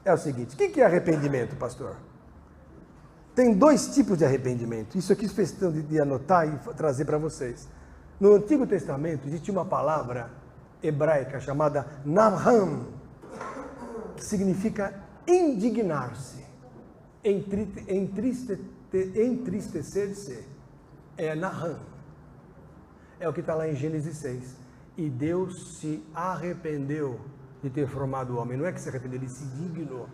é o seguinte: o que é arrependimento, pastor? Tem 2 tipos de arrependimento. Isso aqui fiz questão de anotar e trazer para vocês. No Antigo Testamento existia uma palavra hebraica chamada naham, que significa indignar-se, entristecer-se. É naham. É o que está lá em Gênesis 6. E Deus se arrependeu de ter formado o homem. Não é que se arrependeu, ele se dignou.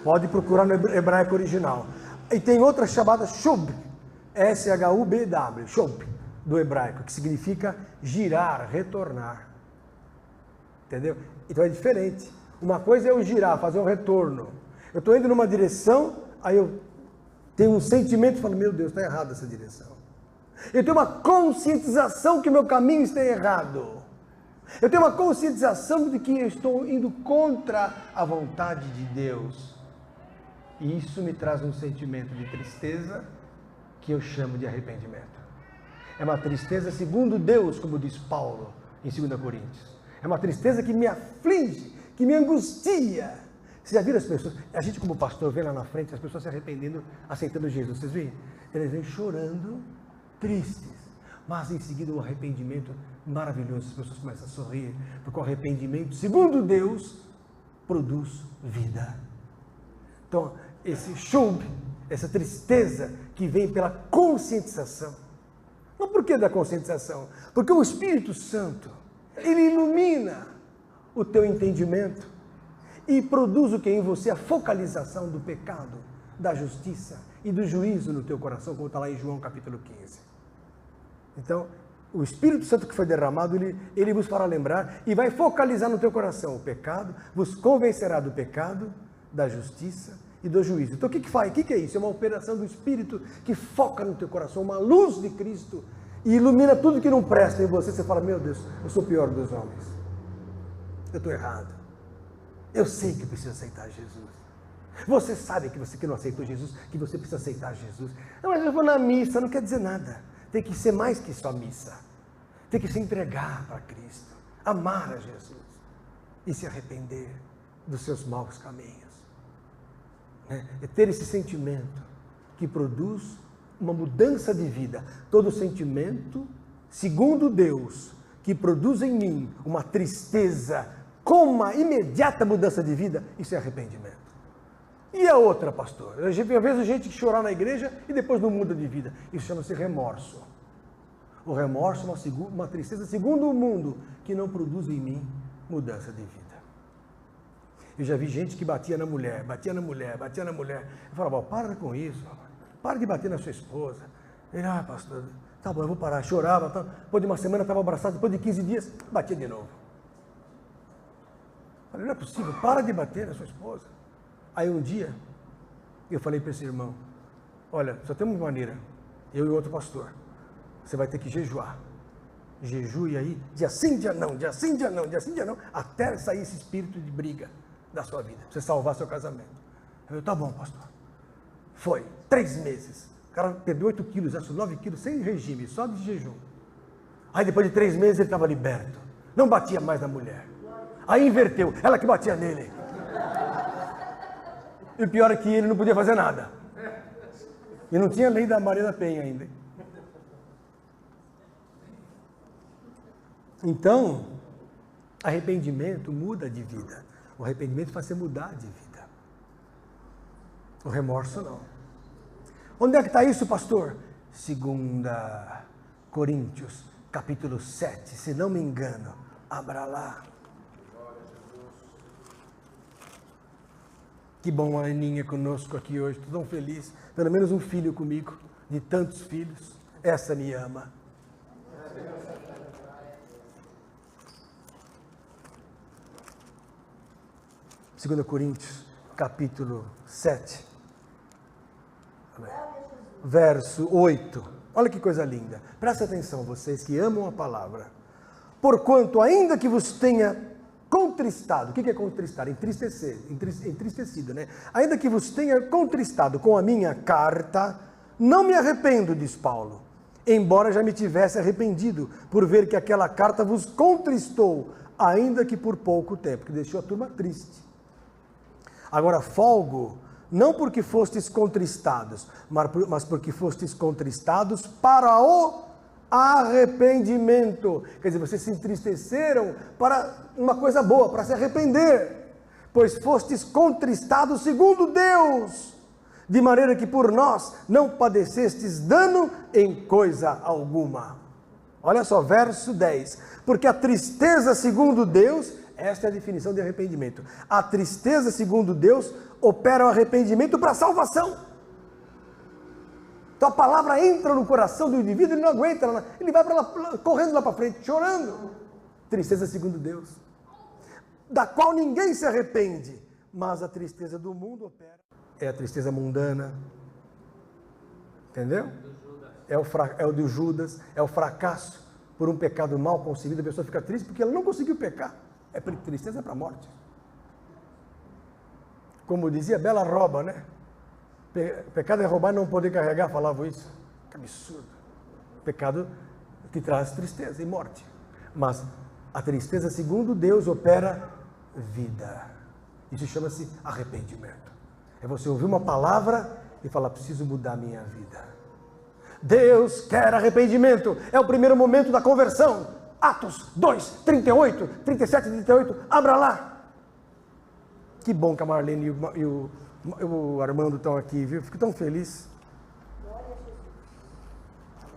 Pode procurar no hebraico original. E tem outra chamada shub, S-H-U-B-W, shub, do hebraico, que significa girar, retornar. Entendeu? Então é diferente. Uma coisa é eu girar, fazer um retorno. Eu estou indo numa direção, aí eu tenho um sentimento e falo: meu Deus, está errada essa direção. Eu tenho uma conscientização que meu caminho está errado. Eu tenho uma conscientização de que eu estou indo contra a vontade de Deus. E isso me traz um sentimento de tristeza que eu chamo de arrependimento. É uma tristeza segundo Deus, como diz Paulo em 2 Coríntios. É uma tristeza que me aflige, que me angustia. Vocês já viram as pessoas? A gente, como pastor, vê lá na frente as pessoas se arrependendo, aceitando Jesus. Vocês veem? Eles vêm chorando, tristes. Mas em seguida um arrependimento maravilhoso. As pessoas começam a sorrir, porque o arrependimento, segundo Deus, produz vida. Então, esse shub, essa tristeza que vem pela conscientização. Mas por que da conscientização? Porque o Espírito Santo, ele ilumina o teu entendimento e produz o que em você? A focalização do pecado, da justiça e do juízo no teu coração, como está lá em João capítulo 15. Então, o Espírito Santo que foi derramado, ele vos fará lembrar e vai focalizar no teu coração o pecado, vos convencerá do pecado, da justiça e do juízo. Então o que faz? O que é isso? É uma operação do Espírito que foca no teu coração, uma luz de Cristo e ilumina tudo que não presta em você. Você fala: meu Deus, eu sou o pior dos homens. Eu estou errado. Eu sei que eu preciso aceitar Jesus. Você sabe que você que não aceitou Jesus, que você precisa aceitar Jesus. Não, mas eu vou na missa, não quer dizer nada. Tem que ser mais que só missa. Tem que se entregar para Cristo, amar a Jesus e se arrepender dos seus maus caminhos. É ter esse sentimento que produz uma mudança de vida. Todo sentimento, segundo Deus, que produz em mim uma tristeza com uma imediata mudança de vida, isso é arrependimento. E a outra, pastor? Eu vejo gente chorar na igreja e depois não muda de vida. Isso chama-se remorso. O remorso é uma tristeza segundo o mundo, que não produz em mim mudança de vida. Eu já vi gente que batia na mulher. Eu falava, para com isso, para de bater na sua esposa. Ele, pastor, tá bom, eu vou parar. Chorava, depois de uma semana estava abraçado, depois de 15 dias, batia de novo. Eu falei, não é possível, para de bater na sua esposa. Aí um dia, eu falei para esse irmão, olha, só tem uma maneira, eu e outro pastor, você vai ter que jejuar. Jejue aí, dia sim, dia não, dia sim, dia não, dia sim, dia não, até sair esse espírito de briga da sua vida, para você salvar seu casamento. Eu, tá bom, pastor. Foi, 3 meses. O cara perdeu 8 quilos, acho 9 quilos, sem regime, só de jejum. Aí depois de 3 meses ele estava liberto. Não batia mais na mulher. Aí inverteu, ela que batia nele. E o pior é que ele não podia fazer nada. E não tinha lei da Maria da Penha ainda. Então, arrependimento muda de vida. O arrependimento faz você mudar de vida. O remorso não. Onde é que está isso, pastor? 2 Coríntios, capítulo 7, se não me engano. Abra lá. Que bom a Aninha conosco aqui hoje, estou tão feliz. Pelo menos um filho comigo, de tantos filhos. Essa me ama. Segunda Coríntios, capítulo 7, verso 8. Olha que coisa linda. Presta atenção, vocês que amam a palavra. Porquanto, ainda que vos tenha contristado, o que é contristar? Entristecer, entristecido, né? Ainda que vos tenha contristado com a minha carta, não me arrependo, diz Paulo, embora já me tivesse arrependido, por ver que aquela carta vos contristou, ainda que por pouco tempo, que deixou a turma triste. Agora, folgo, não porque fostes contristados, mas porque fostes contristados para o arrependimento. Quer dizer, vocês se entristeceram para uma coisa boa, para se arrepender. Pois fostes contristados segundo Deus, de maneira que por nós não padecestes dano em coisa alguma. Olha só, verso 10. Porque a tristeza segundo Deus, esta é a definição de arrependimento. A tristeza segundo Deus opera o arrependimento para a salvação. Então a palavra entra no coração do indivíduo, ele não aguenta, ele vai correndo lá para frente, chorando. Tristeza segundo Deus, da qual ninguém se arrepende, mas a tristeza do mundo opera. É a tristeza mundana, entendeu? É o de Judas, é o fracasso por um pecado mal concebido. A pessoa fica triste porque ela não conseguiu pecar. É tristeza para a morte. Como dizia Bela Roba, né? Pecado é roubar e não poder carregar, falava isso. Que absurdo. Pecado que traz tristeza e morte. Mas a tristeza, segundo Deus, opera vida. Isso chama-se arrependimento. É você ouvir uma palavra e falar, preciso mudar a minha vida. Deus quer arrependimento. É o primeiro momento da conversão. Atos 2, 38, 37 e 38. Abra lá. Que bom que a Marlene e o Armando estão aqui, viu? Fico tão feliz.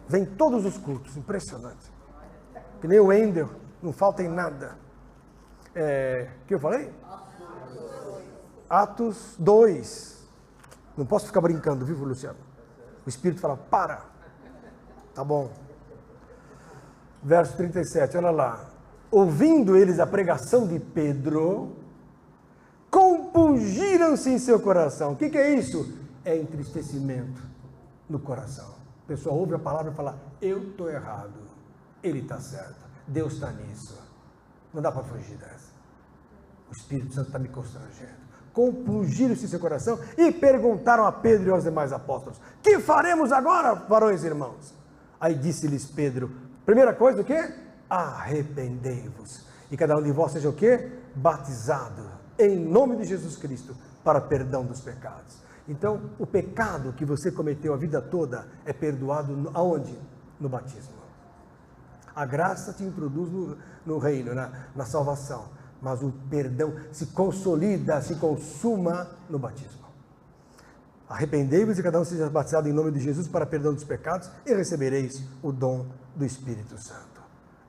Vem todos os cultos, impressionante. Que nem o Wendel, não falta em nada. O que eu falei? Atos 2. Não posso ficar brincando, viu, Luciano? O Espírito fala, para. Tá bom. Verso 37, olha lá. Ouvindo eles a pregação de Pedro, compungiram-se em seu coração. O que é isso? É entristecimento no coração. A pessoa ouve a palavra e fala, eu estou errado, ele está certo, Deus está nisso. Não dá para fugir dessa. O Espírito Santo está me constrangendo. Compungiram-se em seu coração e perguntaram a Pedro e aos demais apóstolos, que faremos agora, varões e irmãos? Aí disse-lhes Pedro, primeira coisa, o quê? Arrependei-vos. E cada um de vós seja o quê? Batizado em nome de Jesus Cristo para perdão dos pecados. Então, o pecado que você cometeu a vida toda é perdoado aonde? No batismo. A graça te introduz no reino, na salvação. Mas o perdão se consolida, se consuma no batismo. Arrependei-vos e cada um seja batizado em nome de Jesus para perdão dos pecados e recebereis o dom do Espírito Santo.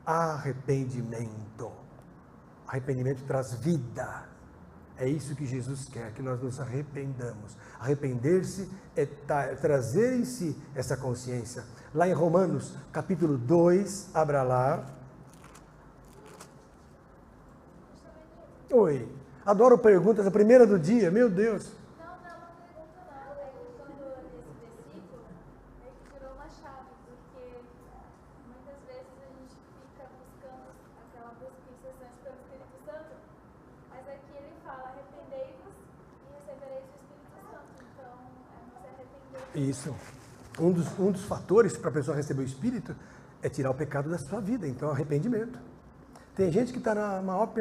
Arrependimento. Arrependimento traz vida. É isso que Jesus quer, que nós nos arrependamos. Arrepender-se é trazer em si essa consciência. Lá em Romanos, capítulo 2, abra lá. Oi, adoro perguntas, a primeira do dia, meu Deus. Não é uma pergunta não, é que quando eu li esse versículo, meio que tirou uma chave, porque muitas vezes a gente fica buscando aquela busca incessante pelo Espírito Santo, mas aqui ele fala, arrependei-vos e recebereis o Espírito Santo, então é nos arrepender. Isso, um dos fatores para a pessoa receber o Espírito é tirar o pecado da sua vida, então arrependimento. Tem gente que está na maior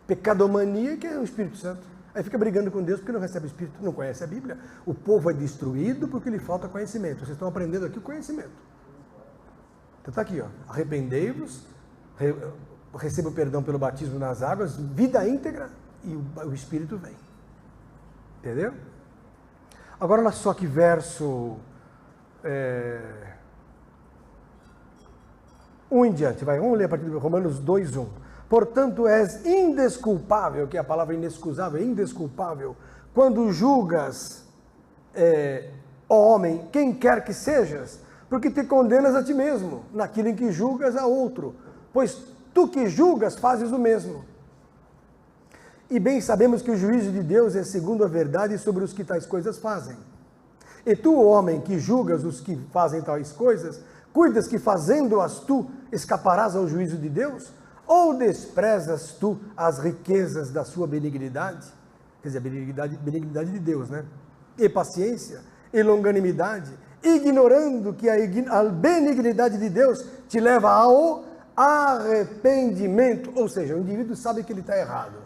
pecadomania, que é o Espírito Santo. Aí fica brigando com Deus porque não recebe o Espírito, não conhece a Bíblia. O povo é destruído porque lhe falta conhecimento. Vocês estão aprendendo aqui o conhecimento. Então está aqui, ó. Arrependei-vos, receba o perdão pelo batismo nas águas, vida íntegra, e o Espírito vem. Entendeu? Agora olha só que verso 1 em diante, vamos ler a partir de Romanos 2:1. Portanto, és indesculpável, que é a palavra inexcusável, indesculpável, quando julgas, ó homem, quem quer que sejas, porque te condenas a ti mesmo, naquilo em que julgas a outro, pois tu que julgas fazes o mesmo. E bem sabemos que o juízo de Deus é segundo a verdade sobre os que tais coisas fazem. E tu, homem, que julgas os que fazem tais coisas, cuidas que fazendo-as tu escaparás ao juízo de Deus? Ou desprezas tu as riquezas da sua benignidade? Quer dizer, a benignidade de Deus, né? E paciência, e longanimidade, ignorando que a benignidade de Deus te leva ao arrependimento. Ou seja, o indivíduo sabe que ele está errado,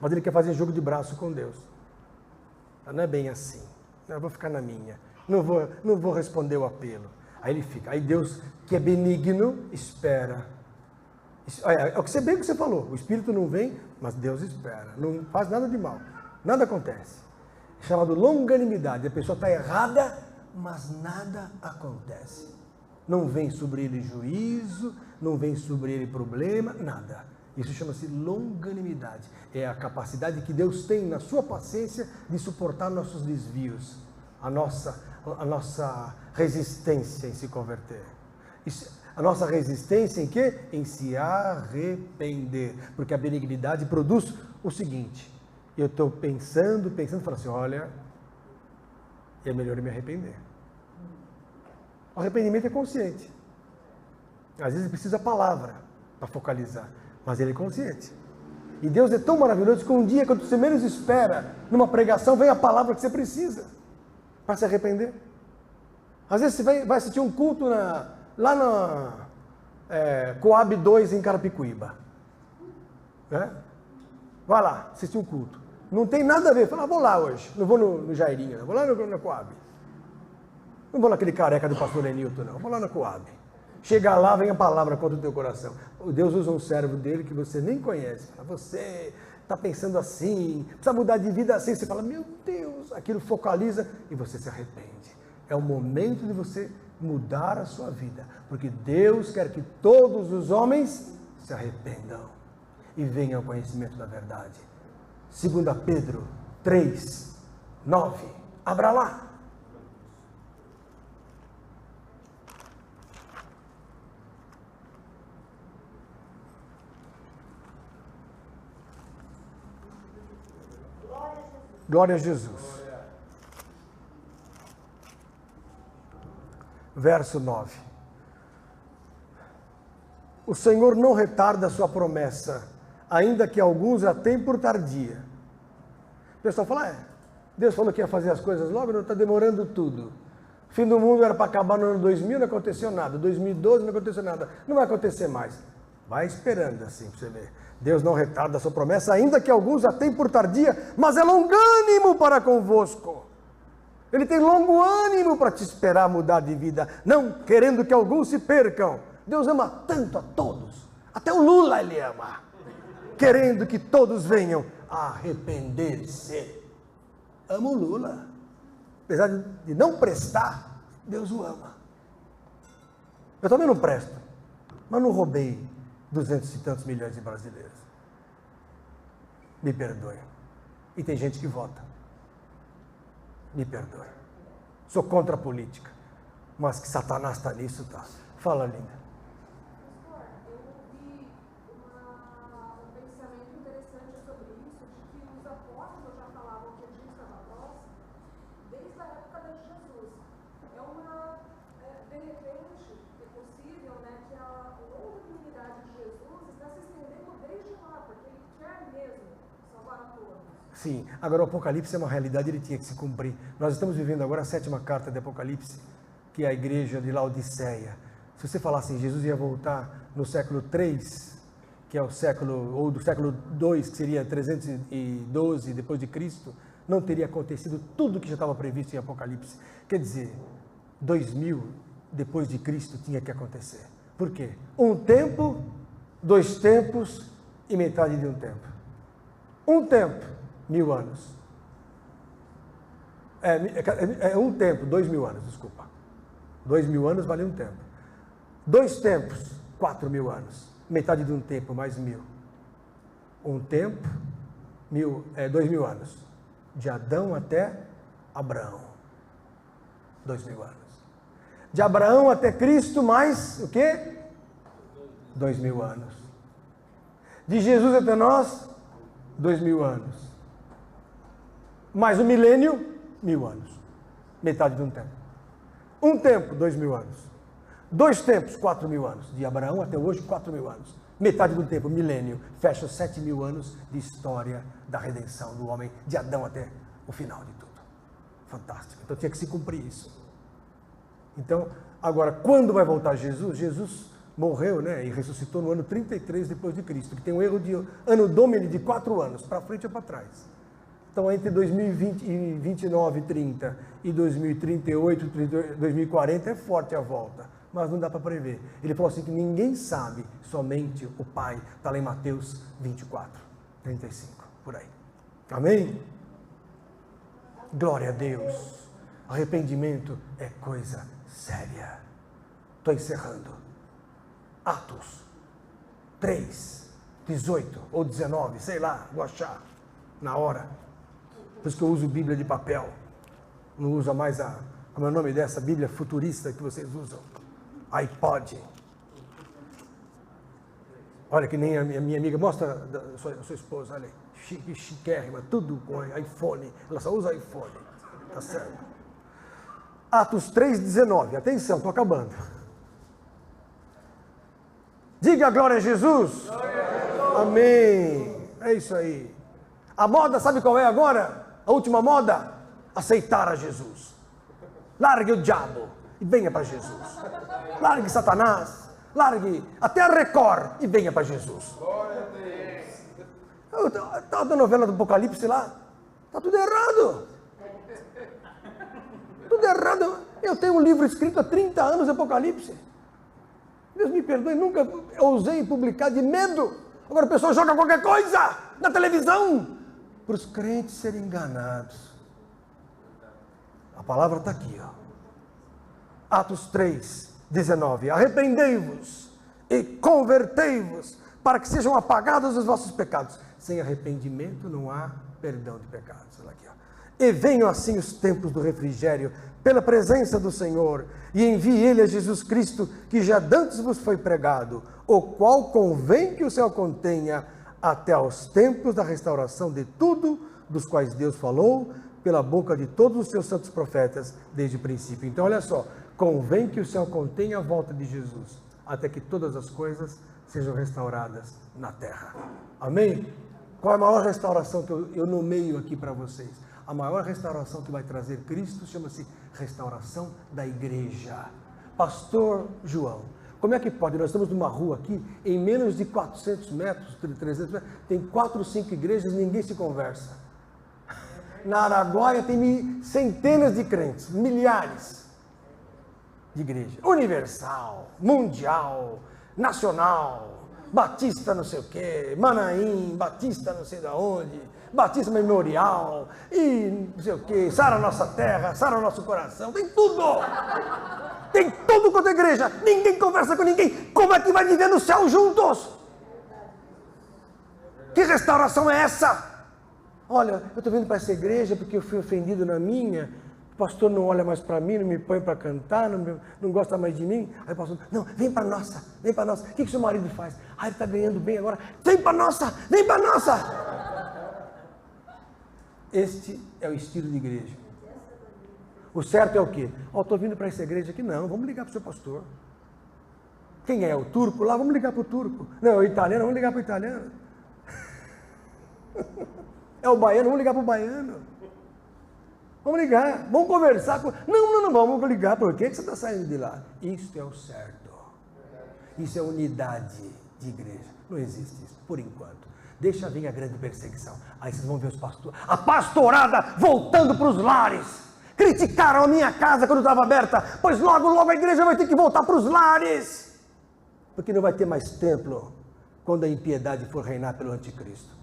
mas ele quer fazer jogo de braço com Deus. Não é bem assim. Eu vou ficar na minha. Não vou responder o apelo. Aí ele fica. Aí Deus, que é benigno, espera. É o que você falou. O Espírito não vem, mas Deus espera. Não faz nada de mal. Nada acontece. É chamado longanimidade. A pessoa está errada, mas nada acontece. Não vem sobre ele juízo, não vem sobre ele problema, nada. Isso chama-se longanimidade. É a capacidade que Deus tem na sua paciência de suportar nossos desvios, a nossa resistência em se converter. A nossa resistência em quê? Em se arrepender. Porque a benignidade produz o seguinte: eu estou pensando, falo assim, olha, é melhor eu me arrepender. O arrependimento é consciente. Às vezes precisa a palavra para focalizar, mas ele é consciente. E Deus é tão maravilhoso que um dia, quando você menos espera, numa pregação, vem a palavra que você precisa para se arrepender. Às vezes você vai assistir um culto lá na Coab 2 em Carapicuíba. Né? Vai lá, assistir um culto. Não tem nada a ver. Fala, vou lá hoje. Não vou no Jairinho, não. Vou lá na Coab. Não vou naquele careca do pastor Lenilton, não. Vou lá na Coab. Chega lá, vem a palavra contra o teu coração. Deus usa um servo dele que você nem conhece. Fala, você está pensando assim, precisa mudar de vida assim. Você fala, meu Deus, aquilo focaliza e você se arrepende. É o momento de você mudar a sua vida, porque Deus quer que todos os homens se arrependam e venham ao conhecimento da verdade. 2 Pedro 3:9. Abra lá. Glória a Jesus. Verso 9. O Senhor não retarda a sua promessa, ainda que alguns a tenham por tardia. O pessoal fala, Deus falou que ia fazer as coisas logo, não está demorando tudo. O fim do mundo era para acabar no ano 2000, não aconteceu nada. 2012 não aconteceu nada. Não vai acontecer mais. Vai esperando assim para você ver. Deus não retarda a sua promessa, ainda que alguns a tenham por tardia, mas é longânimo para convosco. Ele tem longo ânimo para te esperar mudar de vida, não querendo que alguns se percam, Deus ama tanto a todos, até o Lula ele ama, querendo que todos venham a arrepender-se. Ama o Lula, apesar de não prestar, Deus o ama. Eu também não presto, mas não roubei 200 e tantos milhões de brasileiros. Me perdoe. E tem gente que vota. Me perdoe. Sou contra a política, mas que Satanás está nisso, tá? Fala, linda. Eu ouvi um pensamento interessante sobre isso, de que os apóstolos já falavam que o dia estava próximo, desde a época de Jesus. De repente, é possível, né, que a longa dignidade de Jesus está se estendendo desde lá, porque ele quer mesmo salvar a todos. Sim, agora o Apocalipse é uma realidade, ele tinha que se cumprir. Nós estamos vivendo agora a 7ª carta de Apocalipse, que é a igreja de Laodiceia. Se você falasse assim, Jesus ia voltar no século 3, que é o século, ou do século 2, que seria 312 depois de Cristo, não teria acontecido tudo que já estava previsto em Apocalipse. Quer dizer, 2000 depois de Cristo tinha que acontecer. Por quê? Um tempo, 2 tempos e metade de um tempo. Um tempo, 1000 anos. É um tempo, 2000 anos, desculpa. 2000 anos vale um tempo. 2 tempos, 4000 anos. Metade de um tempo, mais 1000. Um tempo, 2000 anos. De Adão até Abraão. 2000 anos. De Abraão até Cristo, mais o quê? 2000 anos. De Jesus até nós, 2000 anos. Mais um milênio, 1000 anos. Metade de um tempo. Um tempo, 2000 anos. 2 tempos, 4000 anos. De Abraão até hoje, 4000 anos. Metade do tempo, milênio. Fecha os 7000 anos de história da redenção do homem, de Adão até o final de tudo. Fantástico. Então tinha que se cumprir isso. Então, agora, quando vai voltar Jesus? Jesus morreu, né, e ressuscitou no ano 33 depois de Cristo, que tem um erro de ano domini de 4 anos, para frente ou para trás. Então, entre 2029, 30 e 2038, 2040 é forte a volta, mas não dá para prever. Ele falou assim que ninguém sabe, somente o Pai. Está lá em Mateus 24, 35, por aí. Amém? Glória a Deus. Arrependimento é coisa séria. Estou encerrando. Atos 3, 18 ou 19, sei lá, vou achar na hora. Por isso que eu uso Bíblia de papel. Não uso mais como é o nome dessa Bíblia futurista que vocês usam? iPod. Olha que nem a minha amiga, mostra a sua esposa, olha aí, chiquérrima, tudo com iPhone, ela só usa iPhone, tá certo? Atos 3,19, atenção, estou acabando. Diga glória a Jesus. Glória a Jesus. Amém, é isso aí. A moda, sabe qual é agora? A última moda? Aceitar a Jesus. Largue o diabo e venha para Jesus. Largue Satanás, largue até a Record e venha para Jesus. Glória a Deus. Estava da novela do Apocalipse lá, está tudo errado. Tudo errado. Eu tenho um livro escrito há 30 anos de Apocalipse. Deus me perdoe, nunca ousei publicar de medo. Agora a pessoa joga qualquer coisa na televisão para os crentes serem enganados. A palavra está aqui, ó. Atos 3, 19. Arrependei-vos e convertei-vos para que sejam apagados os vossos pecados. Sem arrependimento não há perdão de pecados. Olha aqui, ó. E venham assim os tempos do refrigério pela presença do Senhor, e envie ele a Jesus Cristo, que já dantes vos foi pregado, o qual convém que o céu contenha até aos tempos da restauração de tudo, dos quais Deus falou pela boca de todos os seus santos profetas desde o princípio. Então olha só, convém que o céu contenha a volta de Jesus, até que todas as coisas sejam restauradas na terra. Amém? Qual é a maior restauração que eu nomeio aqui para vocês? A maior restauração que vai trazer Cristo chama-se restauração da igreja. Pastor João, como é que pode? Nós estamos numa rua aqui, em menos de 400 metros, 300 metros, tem 4 ou 5 igrejas e ninguém se conversa. Na Araguaia tem centenas de crentes, milhares. de igreja. Universal, mundial, nacional, batista não sei o quê, Manaim, batista não sei de onde, batista memorial, e não sei o quê, Sara Nossa Terra, Sara Nosso Coração, tem tudo! Tem tudo quanto é igreja, ninguém conversa com ninguém, como é que vai viver no céu juntos? Que restauração é essa? Olha, eu estou vindo para essa igreja porque eu fui ofendido na minha, o pastor não olha mais para mim, não me põe para cantar, não gosta mais de mim. Aí o pastor, não, vem para nossa, vem para nossa. O que seu marido faz? Ah, ele está ganhando bem agora. Vem para nossa, vem para nossa. Este é o estilo de igreja. O certo é o quê? Oh, estou vindo para essa igreja aqui, não, vamos ligar para o seu pastor. Quem é? O turco lá? Vamos ligar para o turco. Não, é o italiano, vamos ligar para o italiano. É o baiano, vamos ligar para o baiano. Vamos ligar, vamos conversar com... Não, vamos ligar, por que você está saindo de lá? Isso é o certo. Isso é unidade de igreja. Não existe isso, por enquanto. Deixa vir a grande perseguição. Aí vocês vão ver os pastores, a pastorada voltando para os lares. Criticaram a minha casa quando estava aberta, pois logo a igreja vai ter que voltar para os lares. Porque não vai ter mais templo quando a impiedade for reinar pelo anticristo.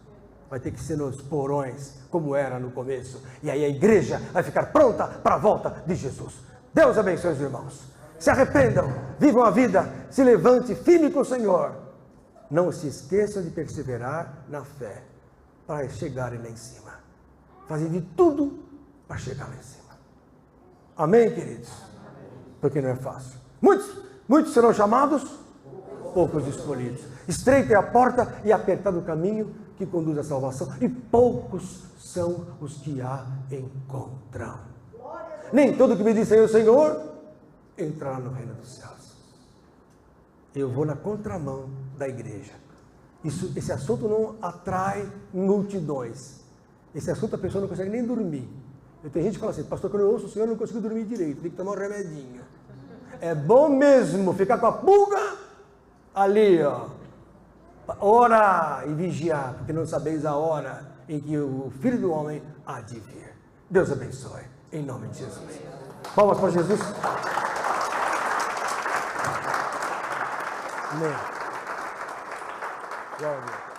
Vai ter que ser nos porões, como era no começo. E aí a igreja vai ficar pronta para a volta de Jesus. Deus abençoe os irmãos. Se arrependam, vivam a vida, se levante firme com o Senhor. Não se esqueçam de perseverar na fé, para chegarem lá em cima. Fazem de tudo para chegar lá em cima. Amém, queridos? Porque não é fácil. Muitos serão chamados, poucos escolhidos. Estreita é a porta e apertado o caminho que conduz à salvação, e poucos são os que a encontram. Nem todo que me diz Senhor, Senhor, entrará no reino dos céus. Eu vou na contramão da igreja. Esse assunto não atrai multidões. Esse assunto a pessoa não consegue nem dormir. Tem gente que fala assim, pastor, quando eu ouço o Senhor, eu não consigo dormir direito, tem que tomar um remedinho. É bom mesmo ficar com a pulga ali, ó. Ora e vigiar, porque não sabeis a hora em que o Filho do Homem há de vir. Deus abençoe, em nome de Jesus. Palmas para Jesus. Amém. Glória a Deus.